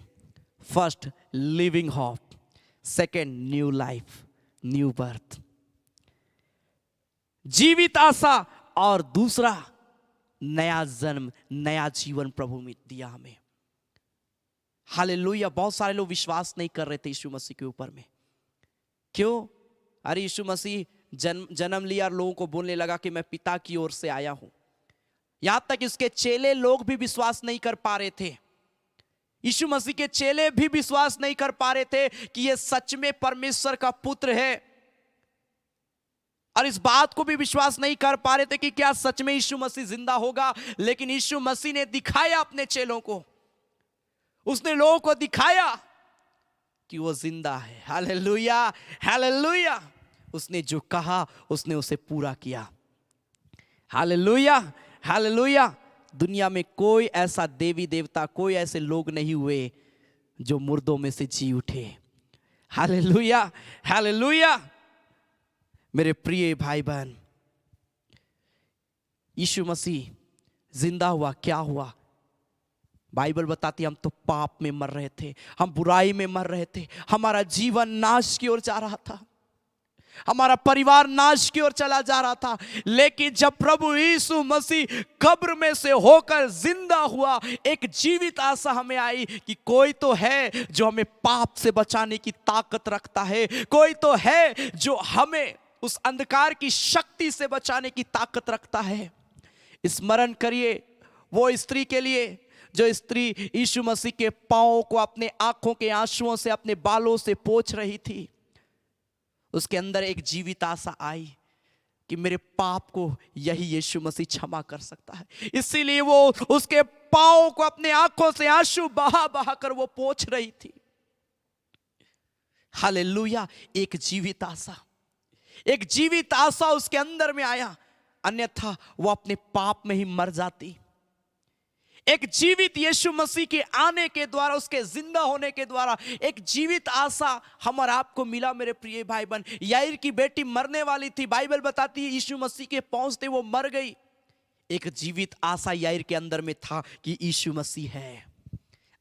First, living hope. Second, new life, new birth, जीवित आशा। और दूसरा, नया जन्म, नया जीवन प्रभु ने दिया हमें। हालेलुया। बहुत सारे लोग विश्वास नहीं कर रहे थे यीशु मसीह के ऊपर में। क्यों? अरे यीशु मसीह जन्म लिया और लोगों को बोलने लगा कि मैं पिता की ओर से आया हूं। यहां तक इसके चेले लोग भी विश्वास नहीं कर पा रहे थे। यीशु मसीह के चेले भी विश्वास नहीं कर पा रहे थे कि यह सच में परमेश्वर का पुत्र है, और इस बात को भी विश्वास नहीं कर पा रहे थे कि क्या सच में यीशु मसीह जिंदा होगा। लेकिन यीशु मसीह ने दिखाया अपने चेलों को, उसने लोगों को दिखाया कि वो जिंदा है। Hallelujah, hallelujah. उसने जो कहा उसने उसे पूरा किया। Hallelujah, hallelujah. दुनिया में कोई ऐसा देवी देवता, कोई ऐसे लोग नहीं हुए जो मुर्दों में से जी उठे। Hallelujah, hallelujah. मेरे प्रिय भाई बहन, यीशु मसीह जिंदा हुआ, क्या हुआ? बाइबल बताती है हम तो पाप में मर रहे थे, हम बुराई में मर रहे थे, हमारा जीवन नाश की ओर जा रहा था, हमारा परिवार नाश की ओर चला जा रहा था। लेकिन जब प्रभु यीशु मसीह कब्र में से होकर जिंदा हुआ, एक जीवित आशा हमें आई कि कोई तो है जो हमें पाप से बचाने की ताकत रखता है, कोई तो है जो हमें उस अंधकार की शक्ति से बचाने की ताकत रखता है। स्मरण करिए वो स्त्री के लिए, जो स्त्री यीशु मसीह के पांवों को अपने आंखों के आंसुओं से, अपने बालों से पोंछ रही थी। उसके अंदर एक जीवित आशा आई कि मेरे पाप को यही यीशु मसीह क्षमा कर सकता है। इसीलिए वो उसके पांवों को अपने आंखों से आंसू बहा बहा कर वो पोंछ रही थी। हालेलुया। एक जीवित आशा, एक जीवित आशा उसके अंदर में आया, अन्यथा वो अपने पाप में ही मर जाती। एक जीवित यीशु मसीह के आने के द्वारा, उसके जिंदा होने के द्वारा एक जीवित आशा हम और आपको मिला मेरे प्रिय भाई बहन। याईर की बेटी मरने वाली थी, बाइबल बताती है यीशु मसीह के पहुंचते वो मर गई। एक जीवित आशा याईर के अंदर में था कि यीशु मसीह है।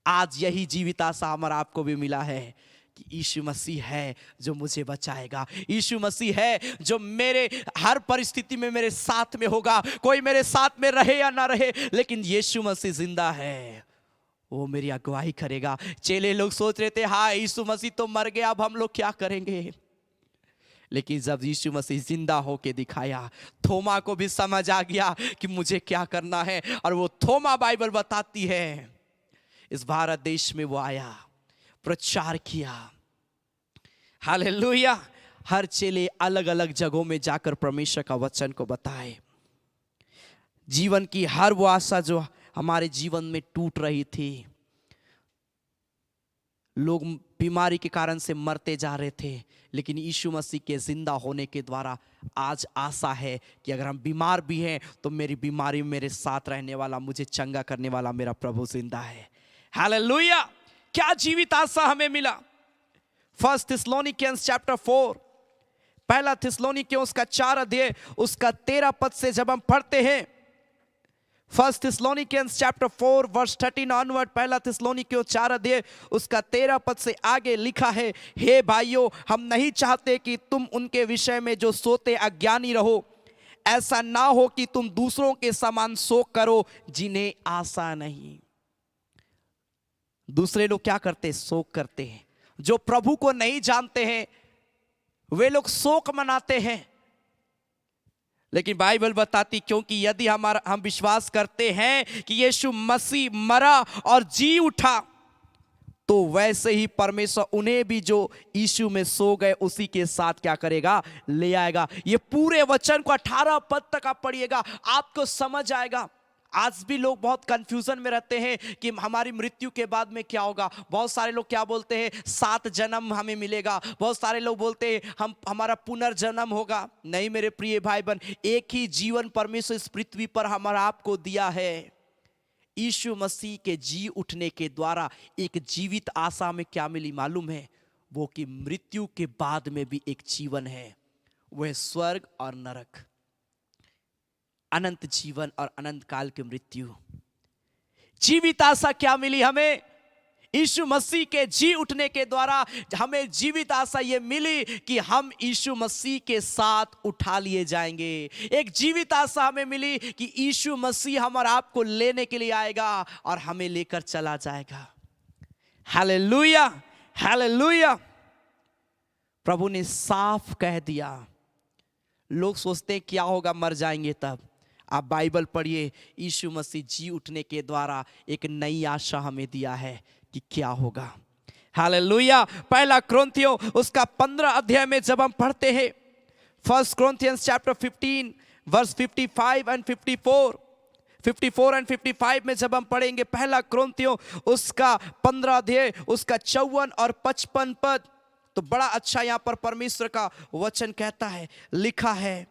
आज यही जीवित आशा हम और आपको भी मिला है कि यीशु मसीह है जो मुझे बचाएगा, यीशु मसीह है जो मेरे हर परिस्थिति में मेरे साथ में होगा। कोई मेरे साथ में रहे या ना रहे, लेकिन यीशु मसीह जिंदा है, वो मेरी अगुवाई करेगा। चेले लोग सोच रहे थे हाँ यीशु मसीह तो मर गया, अब हम लोग क्या करेंगे। लेकिन जब यीशु मसीह जिंदा होके दिखाया, थोमा को भी समझ आ गया कि मुझे क्या करना है। और वो थोमा, बाइबल बताती है, इस भारत देश में वो आया, प्रचार किया। हालेलुया। हर चेले अलग अलग जगहों में जाकर परमेश्वर का वचन को बताए। जीवन की हर वो आशा जो हमारे जीवन में टूट रही थी, लोग बीमारी के कारण से मरते जा रहे थे, लेकिन यीशु मसीह के जिंदा होने के द्वारा आज आशा है कि अगर हम बीमार भी हैं तो मेरी बीमारी में मेरे साथ रहने वाला, मुझे चंगा करने वाला मेरा प्रभु जिंदा है। हालेलुया। क्या जीवित आशा हमें मिला। फर्स्ट थिस्सलुनीकियंस चैप्टर 4, पहला थिस्सलुनीकियों उसका 4 अध्याय उसका 13 पद से जब हम पढ़ते हैं, फर्स्ट थिस्सलुनीकियंस चैप्टर 4 वर्स 13 ऑनवर्ड, पहला थिस्सलुनीकियों 4 अध्याय उसका 13 पद से आगे लिखा है, हे भाइयों, हम नहीं चाहते कि तुम उनके विषय में जो सोते अज्ञानी रहो। ऐसा ना हो कि तुम दूसरों के समान शोक करो जिन्हें आशा नहीं। दूसरे लोग क्या करते हैं? शोक करते हैं। जो प्रभु को नहीं जानते हैं वे लोग शोक मनाते हैं। लेकिन बाइबल बताती क्योंकि यदि हम विश्वास करते हैं कि यीशु मसीह मरा और जी उठा, तो वैसे ही परमेश्वर उन्हें भी जो यीशु में सो गए उसी के साथ क्या करेगा, ले आएगा। ये पूरे वचन को 18 पद तक आप पढ़िएगा, आपको समझ आएगा। आज भी लोग बहुत कंफ्यूजन में रहते हैं कि हमारी मृत्यु के बाद में क्या होगा। बहुत सारे लोग क्या बोलते हैं, 7 जन्म हमें मिलेगा। बहुत सारे लोग बोलते हैं हमारा पुनर्जन्म होगा। नहीं मेरे प्रिय भाई बहन, एक ही जीवन परमेश्वर इस पृथ्वी पर हमारा आपको दिया है। यीशु मसीह के जी उठने के द्वारा एक जीवित आशा में क्या मिली मालूम है, वो कि मृत्यु के बाद में भी एक जीवन है, वह स्वर्ग और नरक, अनंत जीवन और अनंत काल की मृत्यु। जीवित आशा क्या मिली हमें, यीशु मसीह के जी उठने के द्वारा हमें जीवित आशा ये मिली कि हम यीशु मसीह के साथ उठा लिए जाएंगे। एक जीवित आशा हमें मिली कि यीशु मसीह हम और आपको लेने के लिए आएगा और हमें लेकर चला जाएगा। Hallelujah, hallelujah. प्रभु ने साफ कह दिया। लोग सोचते हैं क्या होगा, मर जाएंगे तब। आप बाइबल पढ़िए, यीशु मसीह जी उठने के द्वारा एक नई आशा हमें दिया है कि क्या होगा। हालेलुया। पहला कुरिन्थियों उसका 15 अध्याय में जब हम पढ़ते हैं, 1 Corinthians chapter 15 verse 55 and 54 and 55 में जब हम पढ़ेंगे, पहला कुरिन्थियों उसका 15 अध्याय उसका 54 और 55 पद, तो बड़ा अच्छा यहाँ पर परमेश्वर का वचन कहता है, लिखा है,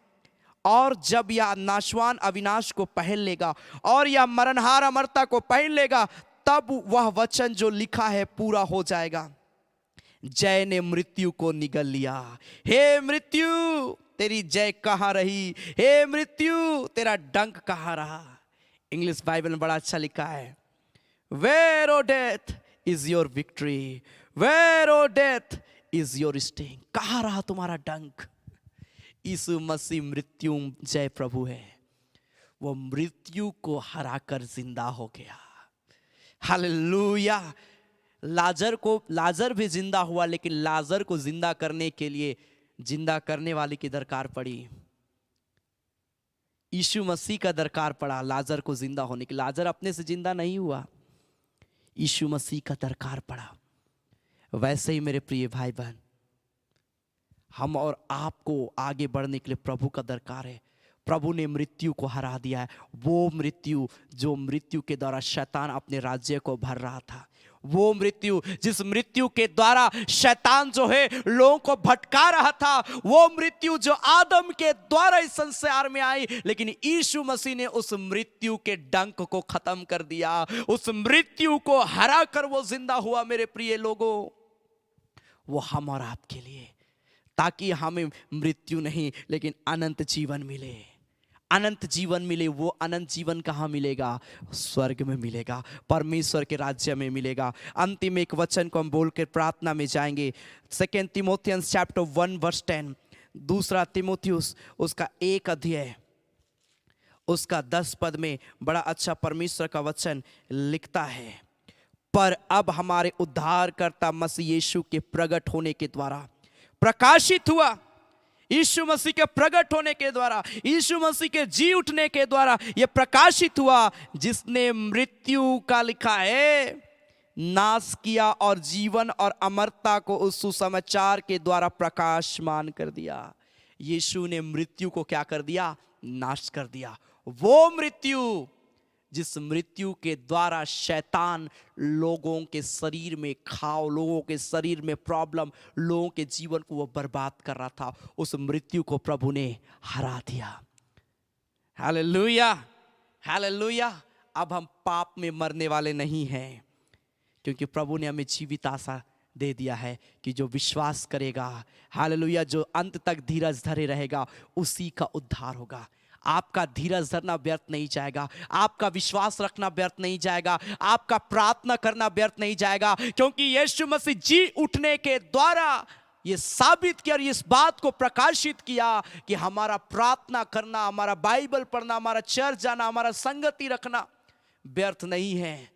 और जब यह नाशवान अविनाश को पहन लेगा और यह मरणहार अमरता को पहन लेगा, तब वह वचन जो लिखा है पूरा हो जाएगा। जय ने मृत्यु को निगल लिया। हे मृत्यु तेरी जय कहाँ रही, हे मृत्यु तेरा डंक कहाँ रहा। इंग्लिश बाइबल में बड़ा अच्छा लिखा है, where O death is your victory, where O death is your sting. कहाँ रहा तुम्हारा डंक। यीशु मसीह मृत्यु जय प्रभु है, वो मृत्यु को हराकर जिंदा हो गया। हालेलुया। लाजर भी जिंदा हुआ, लेकिन लाजर को जिंदा करने के लिए जिंदा करने वाले की दरकार पड़ी। यीशु मसीह का दरकार पड़ा लाजर को जिंदा होने के। लाजर अपने से जिंदा नहीं हुआ, यीशु मसीह का दरकार पड़ा। वैसे ही मेरे प्रिय भाई बहन, हम और आपको आगे बढ़ने के लिए प्रभु का दरकार है। प्रभु ने मृत्यु को हरा दिया है। वो मृत्यु जो मृत्यु के द्वारा शैतान अपने राज्य को भर रहा था, वो मृत्यु जिस मृत्यु के द्वारा शैतान जो है लोगों को भटका रहा था, वो मृत्यु जो आदम के द्वारा इस संसार में आई, लेकिन यीशु मसीह ने उस मृत्यु के डंक को खत्म कर दिया। उस मृत्यु को हरा कर वो जिंदा हुआ। मेरे प्रिय लोगों, वो हम और आपके लिए, ताकि हमें मृत्यु नहीं लेकिन अनंत जीवन मिले। अनंत जीवन मिले। वो अनंत जीवन कहाँ मिलेगा? स्वर्ग में मिलेगा, परमेश्वर के राज्य में मिलेगा। अंतिम एक वचन को हम बोल कर प्रार्थना में जाएंगे। 2 Timotheans chapter 1 verse 10, दूसरा तिमोथियुस उसका 1 अध्याय उसका 10 पद में बड़ा अच्छा परमेश्वर का वचन लिखता है, पर अब हमारे उद्धारकर्ता मसीह यीशु के प्रकट होने के द्वारा प्रकाशित हुआ। यीशु मसीह के प्रकट होने के द्वारा, यीशु मसीह के जी उठने के द्वारा यह प्रकाशित हुआ, जिसने मृत्यु का लिखा है नाश किया और जीवन और अमरता को उस सुसमाचार के द्वारा प्रकाशमान कर दिया। यीशु ने मृत्यु को क्या कर दिया? नाश कर दिया। वो मृत्यु जिस मृत्यु के द्वारा शैतान लोगों के शरीर में घाव, लोगों के शरीर में प्रॉब्लम, लोगों के जीवन को वो बर्बाद कर रहा था, उस मृत्यु को प्रभु ने हरा दिया। Hallelujah, hallelujah. अब हम पाप में मरने वाले नहीं हैं, क्योंकि प्रभु ने हमें जीवित आशा दे दिया है कि जो विश्वास करेगा, हालेलुया, जो अंत तक धीरज धरे रहेगा, उसी का उद्धार होगा। आपका धीरज धरना व्यर्थ नहीं जाएगा, आपका विश्वास रखना व्यर्थ नहीं जाएगा, आपका प्रार्थना करना व्यर्थ नहीं जाएगा, क्योंकि यीशु मसीह जी उठने के द्वारा ये साबित किया और इस बात को प्रकाशित किया कि हमारा प्रार्थना करना, हमारा बाइबल पढ़ना, हमारा चर्च जाना, हमारा संगति रखना व्यर्थ नहीं है,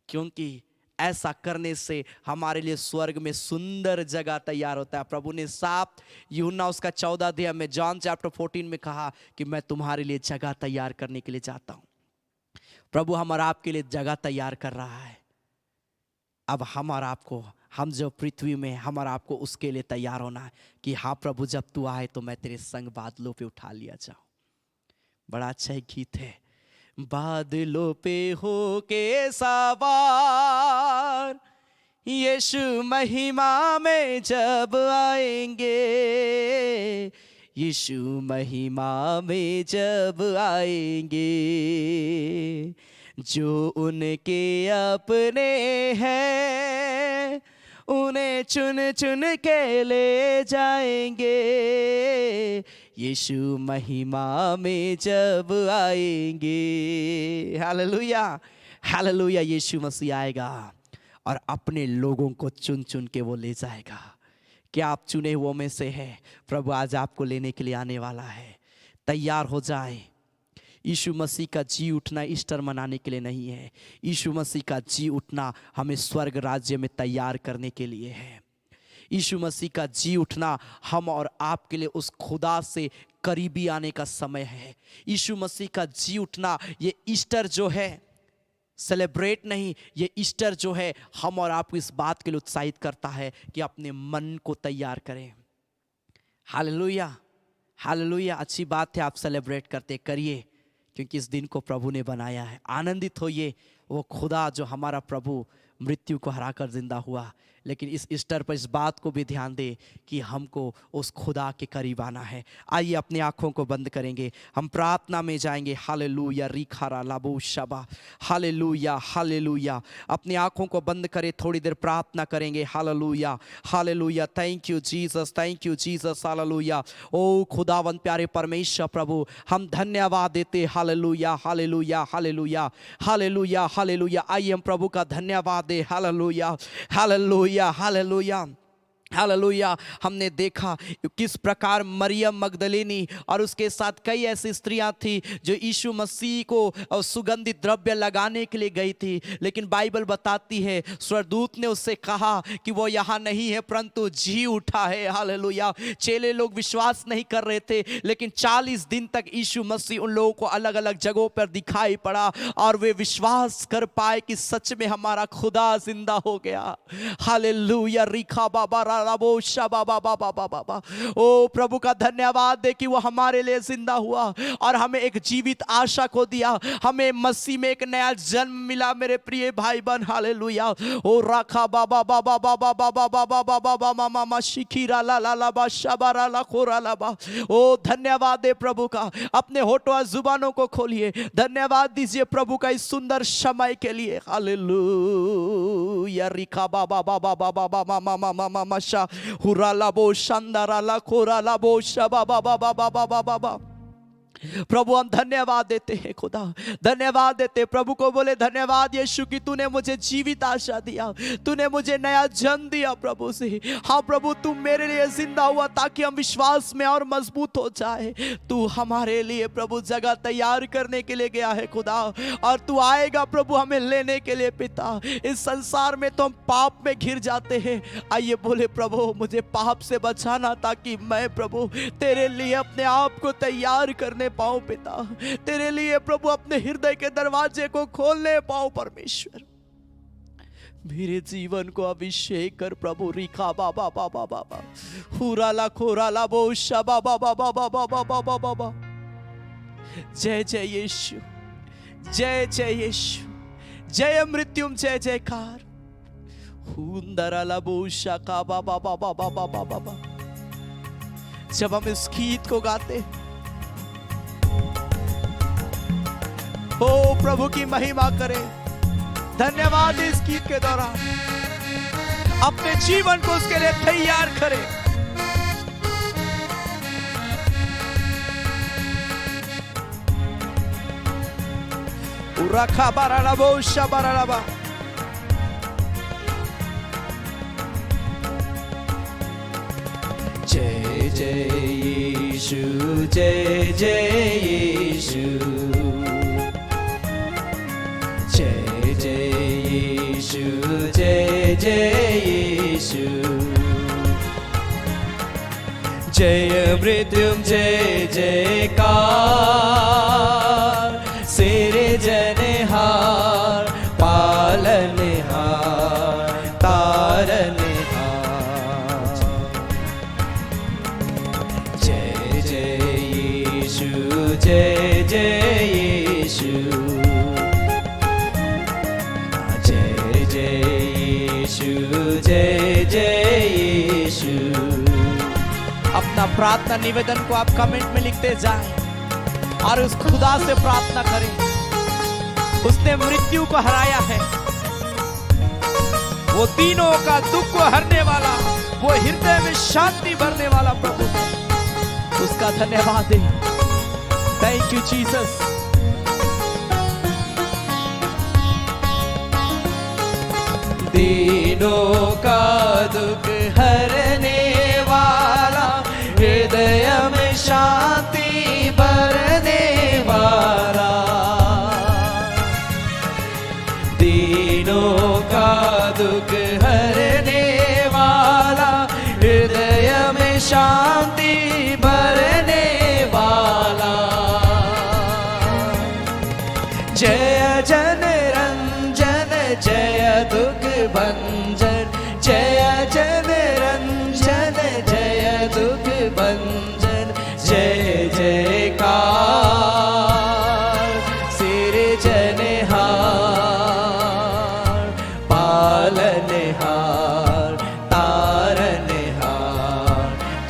क्योंकि ऐसा करने से हमारे लिए स्वर्ग में सुंदर जगह तैयार होता है। प्रभु ने साफ यूहन्ना उसका 14 अध्याय में, जॉन चैप्टर 14 में कहा कि मैं तुम्हारे लिए जगह तैयार करने के लिए जाता हूं। प्रभु हम और आपके लिए जगह तैयार कर रहा है। अब हम और आपको, हम जो पृथ्वी में, हम और आपको उसके लिए तैयार होना है कि हाँ प्रभु जब तू आए तो मैं तेरे संग बादलों पे उठा लिया जाऊं। बड़ा अच्छा एक गीत है, बादलों पे हो के सवार यीशु महिमा में जब आएंगे, यीशु महिमा में जब आएंगे, जो उनके अपने हैं उन्हें चुन चुन के ले जाएंगे, यीशु महिमा में जब आएंगे। Hallelujah, hallelujah. यीशु मसीह आएगा और अपने लोगों को चुन चुन के वो ले जाएगा। क्या आप चुने हुओं में से हैं? प्रभु आज आपको लेने के लिए आने वाला है। तैयार हो जाए। यीशु मसीह का जी उठना ईस्टर मनाने के लिए नहीं है। यीशु मसीह का जी उठना हमें स्वर्ग राज्य में तैयार करने के लिए है। यीशु मसीह का जी उठना हम और आपके लिए उस खुदा से करीबी आने का समय है। यीशु मसीह का जी उठना, ये ईस्टर जो है सेलिब्रेट नहीं, ये ईस्टर जो है हम और आपको इस बात के लिए उत्साहित करता है कि अपने मन को तैयार करें। Hallelujah, hallelujah. अच्छी बात है, आप सेलिब्रेट करते करिए, क्योंकि इस दिन को प्रभु ने बनाया है। आनंदित होइए, वो खुदा जो हमारा प्रभु मृत्यु को हराकर जिंदा हुआ, लेकिन इस ईस्टर पर इस बात को भी ध्यान दे कि हमको उस खुदा के करीब आना है। आइए अपनी आंखों को बंद करेंगे, हम प्रार्थना में जाएंगे। हालेलुया, रिखारा लाबू शबा, हालेलुया, हालेलुया। अपनी आंखों को बंद करें, थोड़ी देर प्रार्थना करेंगे। Hallelujah, hallelujah. Thank you Jesus, thank you Jesus. Hallelujah. ओ खुदावंद प्यारे परमेश्वर प्रभु, हम धन्यवाद देते। Hallelujah, hallelujah, hallelujah, hallelujah, hallelujah. आइए हम प्रभु का धन्यवाद दे। Hallelujah, hallelujah, hallelujah, hallelujah. हमने देखा किस प्रकार मरियम मगदलिनी और उसके साथ कई ऐसी स्त्रियां थी जो यीशु मसीह को सुगंधित द्रव्य लगाने के लिए गई थी, लेकिन बाइबल बताती है स्वर्गदूत ने उससे कहा कि वो यहाँ नहीं है परंतु जी उठा है। हालेलुया। चेले लोग विश्वास नहीं कर रहे थे, लेकिन 40 दिन तक यीशु मसीह उन लोगों को अलग अलग जगहों पर दिखाई पड़ा और वे विश्वास कर पाए कि सच में हमारा खुदा जिंदा हो गया। हालेलुया, रिखा बाबा ओ प्रभु का धन्यवाद दे कि वो हमारे लिए जिंदा हुआ और हमें एक जीवित आशा को दिया, हमें मसीह में एक नया जन्म मिला। मेरे प्रिय भाई बहन, हालेलुया। ओ राखा बाबा बाबा बाबा बाबा बाबा बाबा मामा शिखीरा ला ला ला बा शबारा ला खोरा ला बा। ओ धन्यवाद दे प्रभु का, अपने होठों जुबानों को खोलिए, धन्यवाद दीजिए प्रभु का इस सुंदर समय के लिए। हालेलुया, रिखा बाबा बाबा बाबा बाबा मामा मामा हुराला बो शांदाराला खोराला बो शबा बाबा बाबा बाबा बाबा। प्रभु हम धन्यवाद देते हैं खुदा, धन्यवाद देते। प्रभु को बोले धन्यवाद यीशु कि तूने मुझे जीवित आशा दिया, तूने मुझे नया जन्म दिया प्रभु से। हाँ प्रभु, तू मेरे लिए जिंदा हुआ ताकि हम विश्वास में और मजबूत हो जाए। तू हमारे लिए प्रभु जगह तैयार करने के लिए गया है खुदा, और तू आएगा प्रभु हमें लेने के लिए। पिता, इस संसार में तो हम पाप में घिर जाते हैं। आइए बोले प्रभु मुझे पाप से बचाना ताकि मैं प्रभु तेरे लिए अपने आप को तैयार करने पाऊं। पिता, तेरे लिए प्रभु अपने हृदय के दरवाजे को खोलने पाऊं। परमेश्वर, मेरे जीवन को अभिषेक कर प्रभु। रिखा बाबा बाबा बाबा हुराला खोराला बो शबा बाबा बाबा बाबा बाबा बाबा। जय जय यीशु, जय जय यीशु, जय मृत्युम जय जयकार। हुंदराला बो शका बाबा बाबा बाबा बाबा। जब हम इस गीत को गाते, ओ प्रभु की महिमा करें। धन्यवाद इस गीत के दौरान अपने जीवन को उसके लिए तैयार करें। उराखा बाराबो शबाराबा। जय जय यीशु, जय जय यीशु, जय जय यीशु जय जय यीशु जय मृत्युंजय जयकार सिरजनहार पालनहार तारनहार जय जय यीशु जय जय यीशु जय जय यीशु जय जय यीशु। अपना प्रार्थना निवेदन को आप कमेंट में लिखते जाएं और उस खुदा से प्रार्थना करें। उसने मृत्यु को हराया है, वो तीनों का दुख को हरने वाला, वो हृदय में शांति भरने वाला प्रभु है। उसका धन्यवाद दें। Thank you Jesus. तीनों का दुख हरने वाला, हृदय में शांति भरने वाला, तीनों का दुख हरने वाला, हृदय में शांति भरने वाला। जय जन रंजन जय दुख भंजन, जय जन रंजन जय दुख भंजन, जय जयकार सिरजनहार पालनहार तारनहार।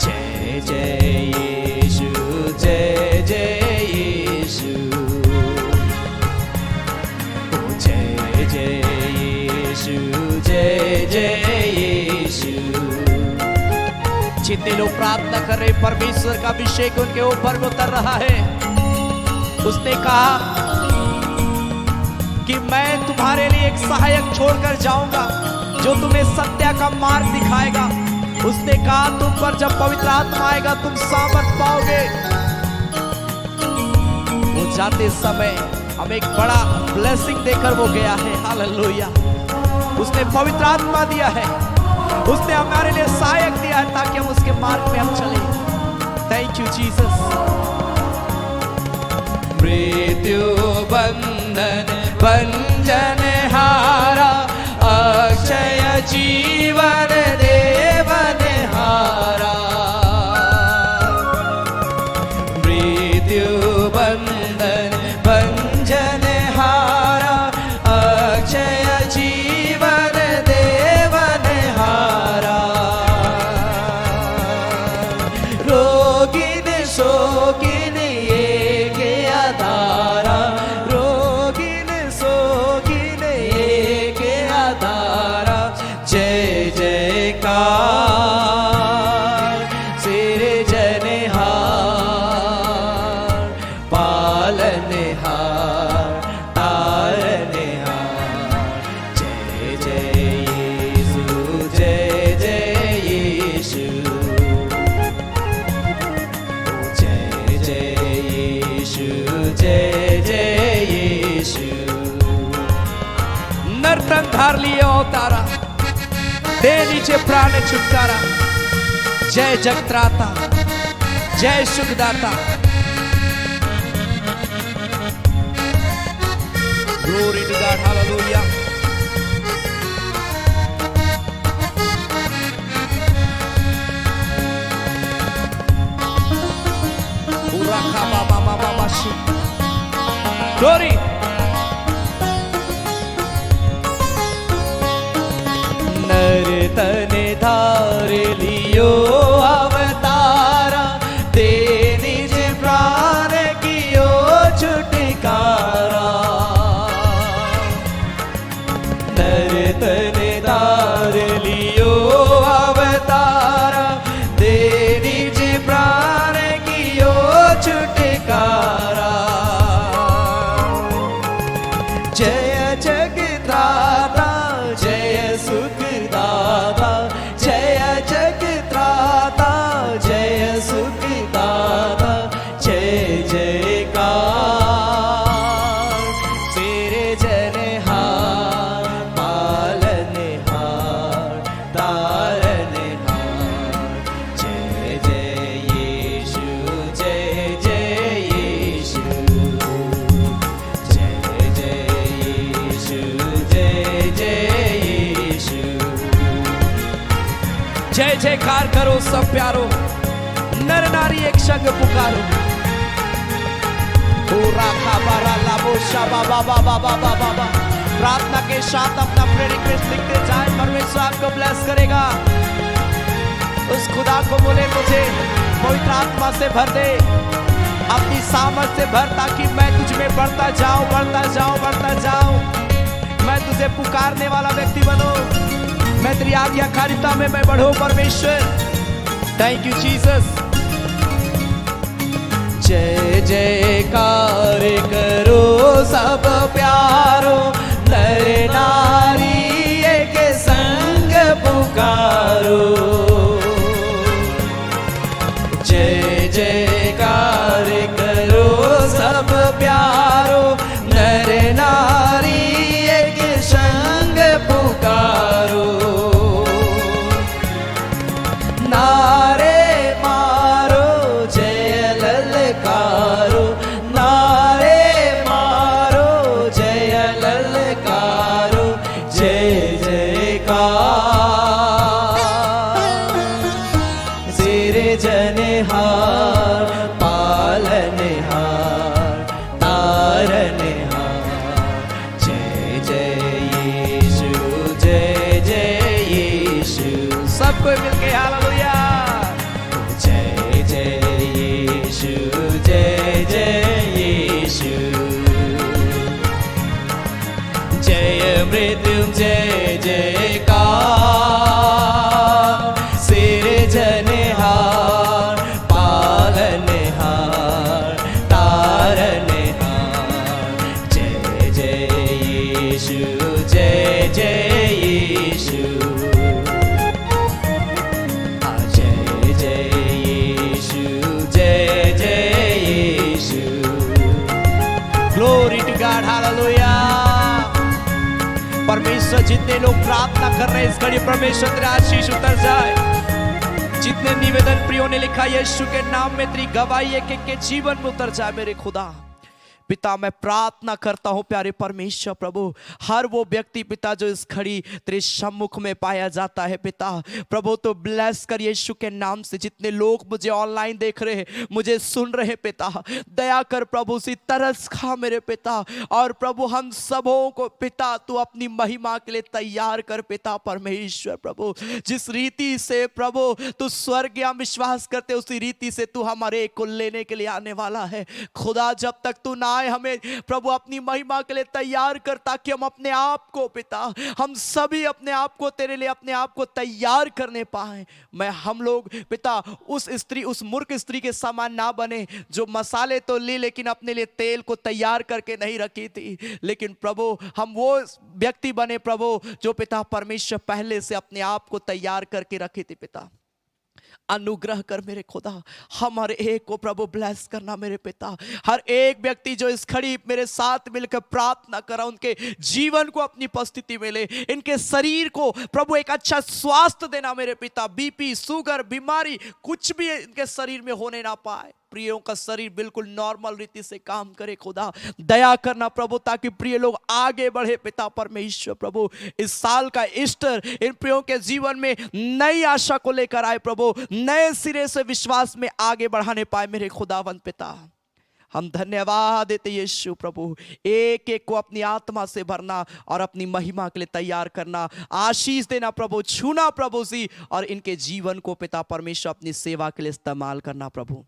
जय जय यीशु जय जय यीशु जय जय यीशु जय जय यीशु। जितने लोग प्रार्थना कर रहे, परमेश्वर का अभिषेक उनके ऊपर उतर रहा है। उसने कहा कि मैं तुम्हारे लिए एक सहायक छोड़कर जाऊंगा जो तुम्हें सत्य का मार्ग दिखाएगा। उसने कहा तुम पर जब पवित्र आत्मा आएगा तुम सामर्थ पाओगे। वो जाते समय हमें एक बड़ा ब्लेसिंग देकर वो गया है। हालेलुया। उसने पवित्र आत्मा दिया है, उसने हमारे लिए सहायक दिया है ताकि हम उसके मार्ग में हम चले। Thank you Jesus. मृत्यु बंधन भंजन हारा, अक्षय जीवन देवन हारा। मृत्यु बंधन भंजन हारा, अक्षय जीवन देवन हारा। रोगिन शोकिन एक आधारा, रोगिन शोकिन एक आधारा। जय जयकार सिरजनहार पालनहार तारनहार। जय जय यीशु जय जय यीशु जय जय यीशु जय जय यीशु। नर्तन धार लिए अवतारा, दे नीचे प्राण छुटकारा। जय जगत्राता जय सुखदाता। Glory to God, hallelujah. Glory. नर्तन धार लियो अवतारा, दे निज प्राण कियो छुटकारा। नर्तन धार लियो अवतारा, दे निज प्राण कियो छुटकारा। जय जगत्राता जय सुखदाता, जय जगत्राता जय सुखदाता। जय जयकार सिरजनहार जय जयकार करो सब प्यारो, नर नारी एक संग पुकारो। प्रार्थना के साथ अपना प्रेयर रिक्वेस्ट लिखते जाए, परमेश्वर आपको ब्लेस करेगा। उस खुदा को बोले मुझे पवित्र आत्मा से भर दे, अपनी सामर्थ से भर, ताकि मैं तुझ में बढ़ता जाऊं, बढ़ता जाऊं, बढ़ता जाऊं। मैं तुझे पुकारने वाला व्यक्ति बनूं, मैं तेरी आज्ञाकारिता में मैं बढ़ूं परमेश्वर। Thank you Jesus. जय जयकार करो सब प्यारो, नर नारी एक संग पुकारो। जय जयकार करो सब प्यारो, नर नारी एक संग पुकारो। नारे मारो जय ललकारो, नारे मारो जय ललकारो। जय जयकार सिरजनहार, पालनहार, तारनहार। जय जय यीशु, जय जय यीशु। सब कोई मिलके हालेलुया। जय जय यीशु, जय जय यीशु। जय मृत्युंजय जयकार, सिरजनहार, पालनहार, तारनहार। जय जय यीशु, जय जय यीशु। जय जय यीशु, जय जय यीशु। Glory to God, hallelujah. परमेश्वर जितने लोग प्रार्थना कर रहे हैं इस घड़ी, परमेश्वर तेरा आशीष उतर जाए। जितने निवेदन प्रियों ने लिखा यीशु के नाम में तेरी गवाही एक एक के जीवन में उतर जाए मेरे खुदा। पिता मैं प्रार्थना करता हूं प्यारे परमेश्वर प्रभु, हर वो व्यक्ति पिता जो इस घड़ी तेरे सम्मुख में पाया जाता है पिता प्रभु, तो ब्लेस कर यीशु के नाम से। जितने लोग मुझे ऑनलाइन देख रहे हैं, मुझे सुन रहे हैं पिता, दया कर प्रभु, सी तरस खा मेरे पिता। और प्रभु हम सबों को पिता तू अपनी महिमा के लिए तैयार कर पिता परमेश्वर प्रभु। जिस रीति से प्रभु तू स्वर्ग हम विश्वास करते उसी रीति से तू हमारे एक को लेने के लिए आने वाला है खुदा। जब तक तू ना आए हमें प्रभु अपनी महिमा के लिए तैयार कर, ताकि हम अपने आप को पिता, हम सभी अपने आप को तेरे लिए अपने आप को तैयार करने पाए। मैं हम लोग पिता उस स्त्री, उस मूर्ख स्त्री के समान ना बने जो मसाले तो ली लेकिन अपने लिए तेल को तैयार करके नहीं रखी थी। लेकिन प्रभु हम वो व्यक्ति बने प्रभु जो पिता परमेश्वर पहले से अपने आप को तैयार करके रखे थे पिता। अनुग्रह कर मेरे खुदा, हम हर एक को प्रभु ब्लेस करना मेरे पिता। हर एक व्यक्ति जो इस खड़ी मेरे साथ मिलकर प्रार्थना करा, उनके जीवन को अपनी उपस्थिति में ले, इनके शरीर को प्रभु एक अच्छा स्वास्थ्य देना मेरे पिता। बीपी, शुगर, बीमारी कुछ भी इनके शरीर में होने ना पाए। प्रियों का शरीर बिल्कुल नॉर्मल रीति से काम करे खुदा। दया करना प्रभु, ताकि प्रिय लोग आगे बढ़े पिता परमेश्वर प्रभु। इस साल का ईस्टर इन प्रियों के जीवन में नई आशा को लेकर आए प्रभु, नए सिरे से विश्वास में आगे बढ़ाने पाए मेरे खुदावंत पिता। हम धन्यवाद देते यीशु प्रभु, एक एक को अपनी आत्मा से भरना और अपनी महिमा के लिए तैयार करना, आशीष देना प्रभु, छूना प्रभु जी, और इनके जीवन को पिता परमेश्वर अपनी सेवा के लिए इस्तेमाल करना प्रभु।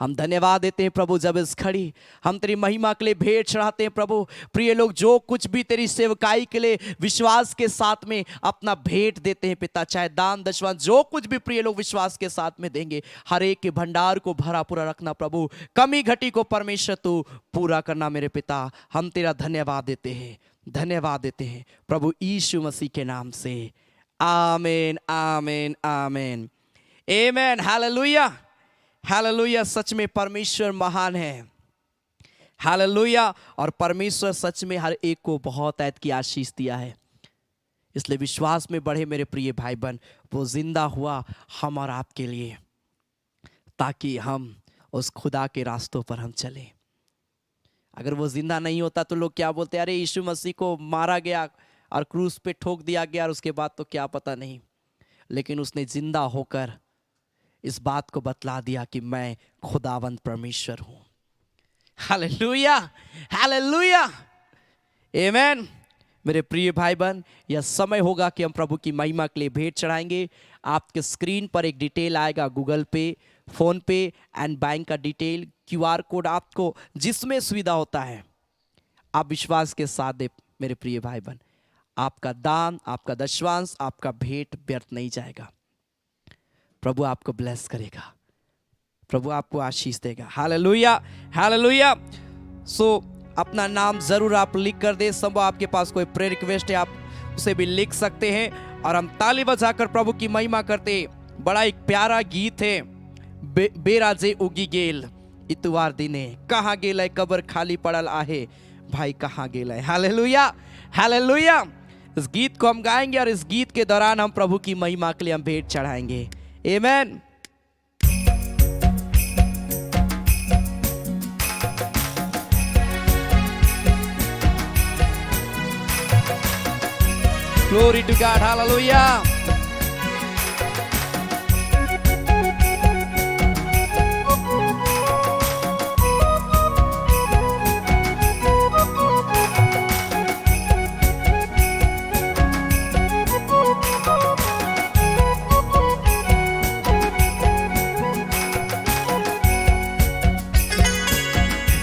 हम धन्यवाद देते हैं प्रभु, जब इस खड़ी हम तेरी महिमा के लिए भेंट चढ़ाते हैं प्रभु। प्रिय लोग जो कुछ भी तेरी सेवकाई के लिए विश्वास के साथ में अपना भेंट देते हैं पिता, चाहे दान दशवां जो कुछ भी प्रिय लोग विश्वास के साथ में देंगे, हर एक के भंडार को भरा पूरा रखना प्रभु। कमी घटी को परमेश्वर तू पूरा करना मेरे पिता। हम तेरा धन्यवाद देते हैं, धन्यवाद देते हैं प्रभु यीशु मसीह के नाम से। आमीन आमीन आमीन आमीन। Hallelujah hallelujah. सच में परमेश्वर महान है। हालेलुया। और परमेश्वर सच में हर एक को बहुत ऐत की आशीष दिया है, इसलिए विश्वास में बढ़े मेरे प्रिय भाई बहन। वो जिंदा हुआ हम और आपके लिए, ताकि हम उस खुदा के रास्तों पर हम चलें। अगर वो जिंदा नहीं होता तो लोग क्या बोलते, अरे यीशु मसीह को मारा गया और क्रूस पे ठोक दिया गया और उसके बाद तो क्या पता नहीं। लेकिन उसने जिंदा होकर इस बात को बतला दिया कि मैं खुदावंद परमेश्वर हूं। हालेलुया, हालेलुया, आमेन। मेरे प्रिय भाई बहन, यह समय होगा कि हम प्रभु की महिमा के लिए भेंट चढ़ाएंगे। आपके स्क्रीन पर एक डिटेल आएगा, गूगल पे, फोन पे एंड बैंक का डिटेल, QR कोड, आपको जिसमें सुविधा होता है आप विश्वास के साथ दे। मेरे प्रिय भाई बहन, आपका दान, आपका दशवांश, आपका भेंट व्यर्थ नहीं जाएगा। प्रभु आपको ब्लेस करेगा, प्रभु आपको आशीष देगा। Hallelujah, hallelujah. सो अपना नाम जरूर आप लिख कर दे। संभव आपके पास कोई प्रेयर रिक्वेस्ट है, आप उसे भी लिख सकते हैं। और हम ताली बजाकर प्रभु की महिमा करते। बड़ा एक प्यारा गीत है, बेराजे उगी गेल इतवार दिने, कहाँ गेल है कब्र खाली पड़ल आहे, भाई कहाँ गेल है। Hallelujah, hallelujah. इस गीत को हम गाएंगे और इस गीत के दौरान हम प्रभु की महिमा के लिए हम भेंट चढ़ाएंगे। आमेन। Glory to God, hallelujah.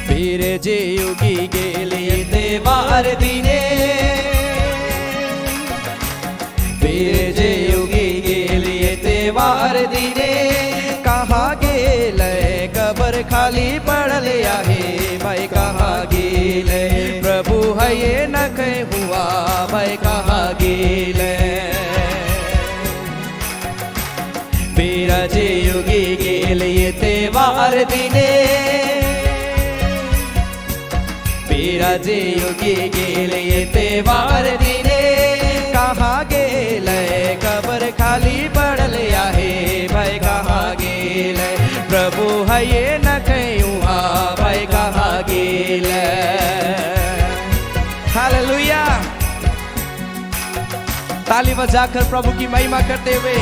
बेराजे उगी गेल इतवार दिने, बेराजे उगी गेल इतवार दिने, कहाँ गेल कब्र खाली पड़ल आहे, भाई कहाँ गेल प्रभु है ये न कह हुआ, भाई कहाँ गेल। बेराजे उगी गेल इतवार दिने, बेराजे उगी गेल इतवार दिने, कहाँ गेल कब्र खाली पड़ल आहे, भाई कहाँ गेल प्रभु है ये न कहुआ, भाई कहाँ गेल। हालेलुया। ताली बजाकर प्रभु की महिमा करते हुए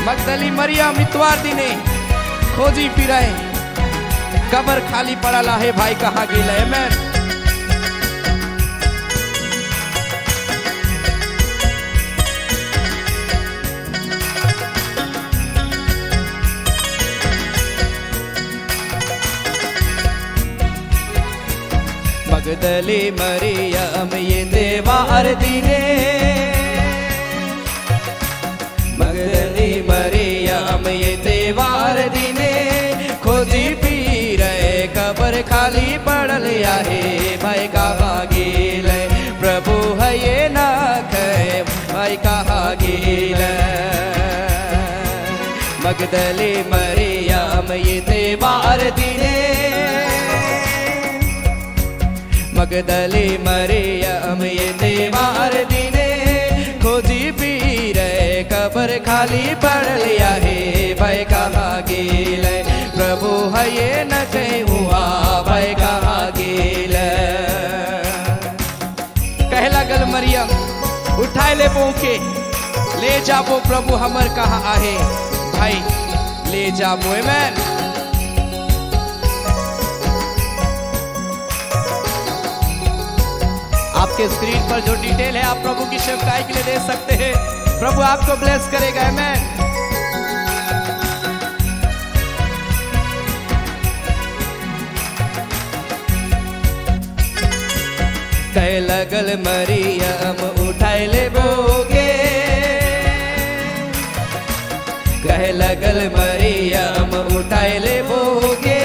मगदली मरियम इतवार दिने खोजी फिरे, कब्र खाली पड़ल आहे, भाई कहाँ गेल। आमेन। मगदली मरियम इतवार दिने, मगदली मरियम इतवार दिने, खोजी फिरे कब्र खाली पड़ल आहे, भाई कहाँ गेल प्रभु है ये ना कहे, भाई कहाँ गेल। मगदली मरियम इतवार दिने, मगदली मरियम इतवार दिने, खोजी फिरे कब्र खाली पड़ल आहे, भाई कहाँ गेल प्रभु है ये न कहुआ, भाई कहाँ गेल। कह लगल मरियम, उठाए ले के ले जाबो प्रभु हमर कहाँ आहे, भाई ले जाबो। आमेन। आपके स्क्रीन पर जो डिटेल है आप प्रभु की सेवकाई के लिए दे सकते हैं। प्रभु आपको ब्लेस करेगा। आमेन। कह लगल मरियम उठाए ले बोगे, कह लगल मरियम उठाए ले बोगे,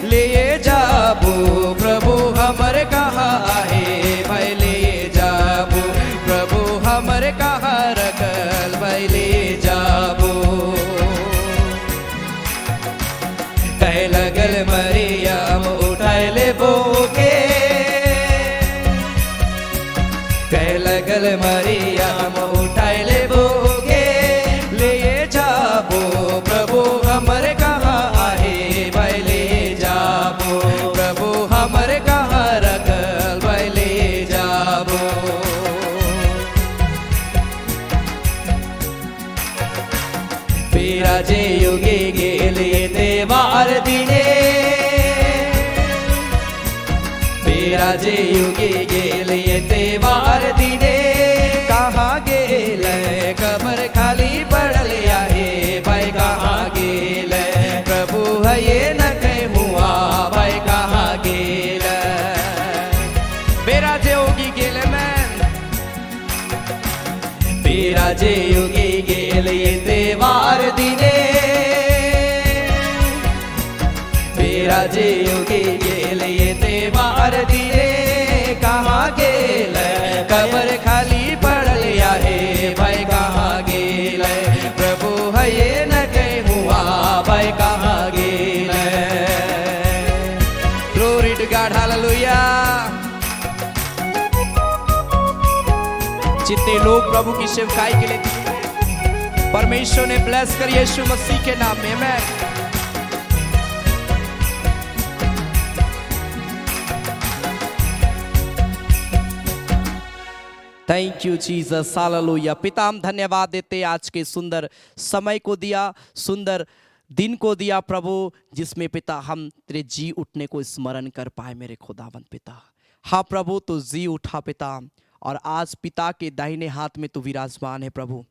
ले जाबो प्रभु हमर कहाँ आहे, भाई ले जाबो प्रभु हमर कहाँ रखल, भाई ले जाबो। कह लगल मरियम उठाए ले बोगे, कह लगल मरियम उठाए ले बोगे, ले जाबो प्रभु हमर कहाँ आहे, भाई ले जाबो प्रभु हमर कहाँ रखल, भाई ले जाबो। युगे गेले तेवार दिने कहाँ गेले कब्र खाली पड़ले आहे भाई कहाँ गेले प्रभु है ये न कहीं हुआ भाई कहाँ गेले बेराजे होगी गेले मैं बेराजे युगे गेले तेवार दिने बेराजे युगे गेले तेवार दिने कहाँ गेले कब्र खाली पड़ले आहे भाई कहाँ गेले प्रभु है ये न कहीं हुआ भाई कहाँ गेले Glory to God, hallelujah। जितने लोग प्रभु की सेवकाई के लिए दिए परमेश्वर ने ब्लेस कर यीशु मसीह के नाम में amen. Thank you Jesus, hallelujah. पिता हम धन्यवाद देते आज के सुंदर समय को दिया, सुंदर दिन को दिया प्रभु, जिसमें पिता हम तेरे जी उठने को स्मरण कर पाए मेरे खुदावंद पिता। हाँ प्रभु तो जी उठा पिता, और आज पिता के दाहिने हाथ में तू विराजमान है प्रभु।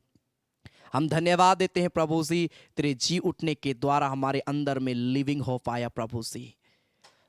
हम धन्यवाद देते हैं प्रभु जी, तेरे जी उठने के द्वारा हमारे अंदर में लिविंग हो पाया प्रभु जी,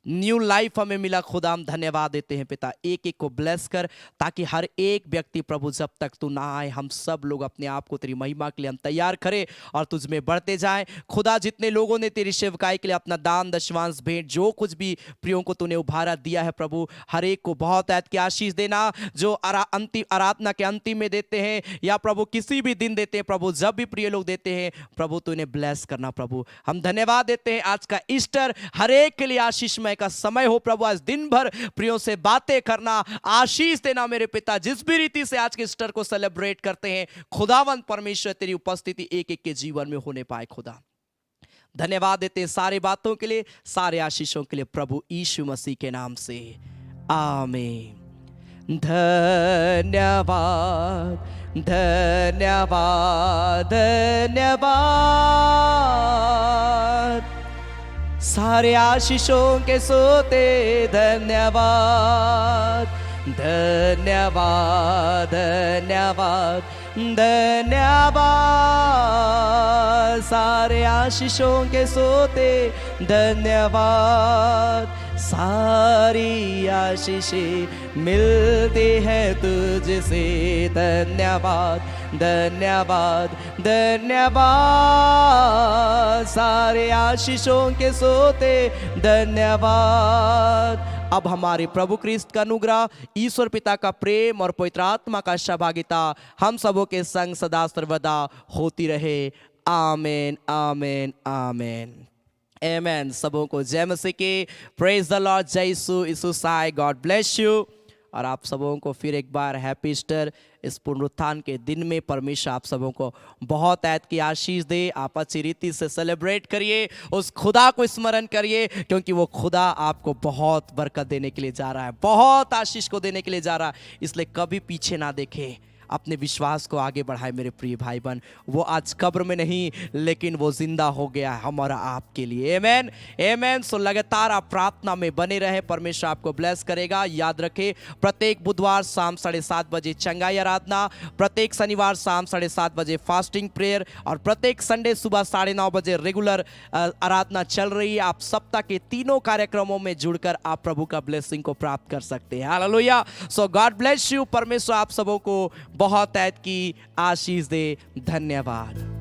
न्यू लाइफ हमें मिला खुदा। हम धन्यवाद देते हैं पिता, एक एक को ब्लेस कर, ताकि हर एक व्यक्ति प्रभु जब तक तू ना आए हम सब लोग अपने आप को तेरी महिमा के लिए हम तैयार करें और तुझ में बढ़ते जाएं खुदा। जितने लोगों ने तेरी सेवकाई के लिए अपना दान दशवांश भेंट जो कुछ भी प्रियों को तूने उभारा दिया है प्रभु, हर एक को बहुत ऐत की आशीष देना। जो अंतिम आराधना के अंतिम में देते हैं या प्रभु किसी भी दिन देते हैं प्रभु, जब भी प्रिय लोग देते हैं प्रभु तो इन्हें ब्लेस करना प्रभु। हम धन्यवाद देते हैं आज का ईस्टर हर एक के लिए आशीषमय का समय हो प्रभु। आज दिन भर प्रियों से बातें करना, आशीष देना मेरे पिता। जिस भी रीति से आज के ईस्टर को सेलिब्रेट करते हैं खुदावंद परमेश्वर तेरी उपस्थिति एक एक के जीवन में होने पाए खुदा। धन्यवाद देते हैं सारी बातों के लिए, सारे आशीषों के लिए प्रभु यीशु मसीह के नाम से आमीन। धन्यवाद धन्यवाद धन्यवाद सारे आशीषों के सोते धन्यवाद धन्यवाद धन्यवाद धन्यवाद सारे आशीषों के सोते धन्यवाद। सारी आशीषें मिलती है तुझसे धन्यवाद धन्यवाद धन्यवाद सारे आशीषों के सोते धन्यवाद। अब हमारे प्रभु क्रिस्त का अनुग्रह, ईश्वर पिता का प्रेम और पवित्र आत्मा का सहभागिता हम सबों के संग सदा सर्वदा होती रहे। आमेन आमेन आमेन आमेन। सबों को जय मसीह की, प्रेज द लॉर्ड, जय यीशु साई, गॉड ब्लेस यू। और आप सबों को फिर एक बार हैप्पी ईस्टर। इस पुनरुत्थान के दिन में परमेश्वर आप सबों को बहुत ऐत की आशीष दे। आप अच्छी रीति से सेलिब्रेट करिए, उस खुदा को स्मरण करिए, क्योंकि वो खुदा आपको बहुत बरकत देने के लिए जा रहा है, बहुत आशीष को देने के लिए जा रहा है। इसलिए कभी पीछे ना देखें, अपने विश्वास को आगे बढ़ाए मेरे प्रिय भाई बहन। वो आज कब्र में नहीं लेकिन वो जिंदा हो गया है हमारा आपके लिए। आमेन आमेन। सो लगातार आप प्रार्थना में बने रहे, परमेश्वर आपको ब्लेस करेगा। याद रखें प्रत्येक बुधवार शाम 7:30 बजे चंगाई आराधना, प्रत्येक शनिवार शाम 7:30 बजे फास्टिंग प्रेयर और प्रत्येक संडे सुबह 9:30 बजे रेगुलर आराधना चल रही है। आप सप्ताह के तीनों कार्यक्रमों में जुड़कर आप प्रभु का ब्लेसिंग को प्राप्त कर सकते हैं। Hallelujah. So God bless you. परमेश्वर आप सबों को बहुत ऐत की आशीष दे। धन्यवाद।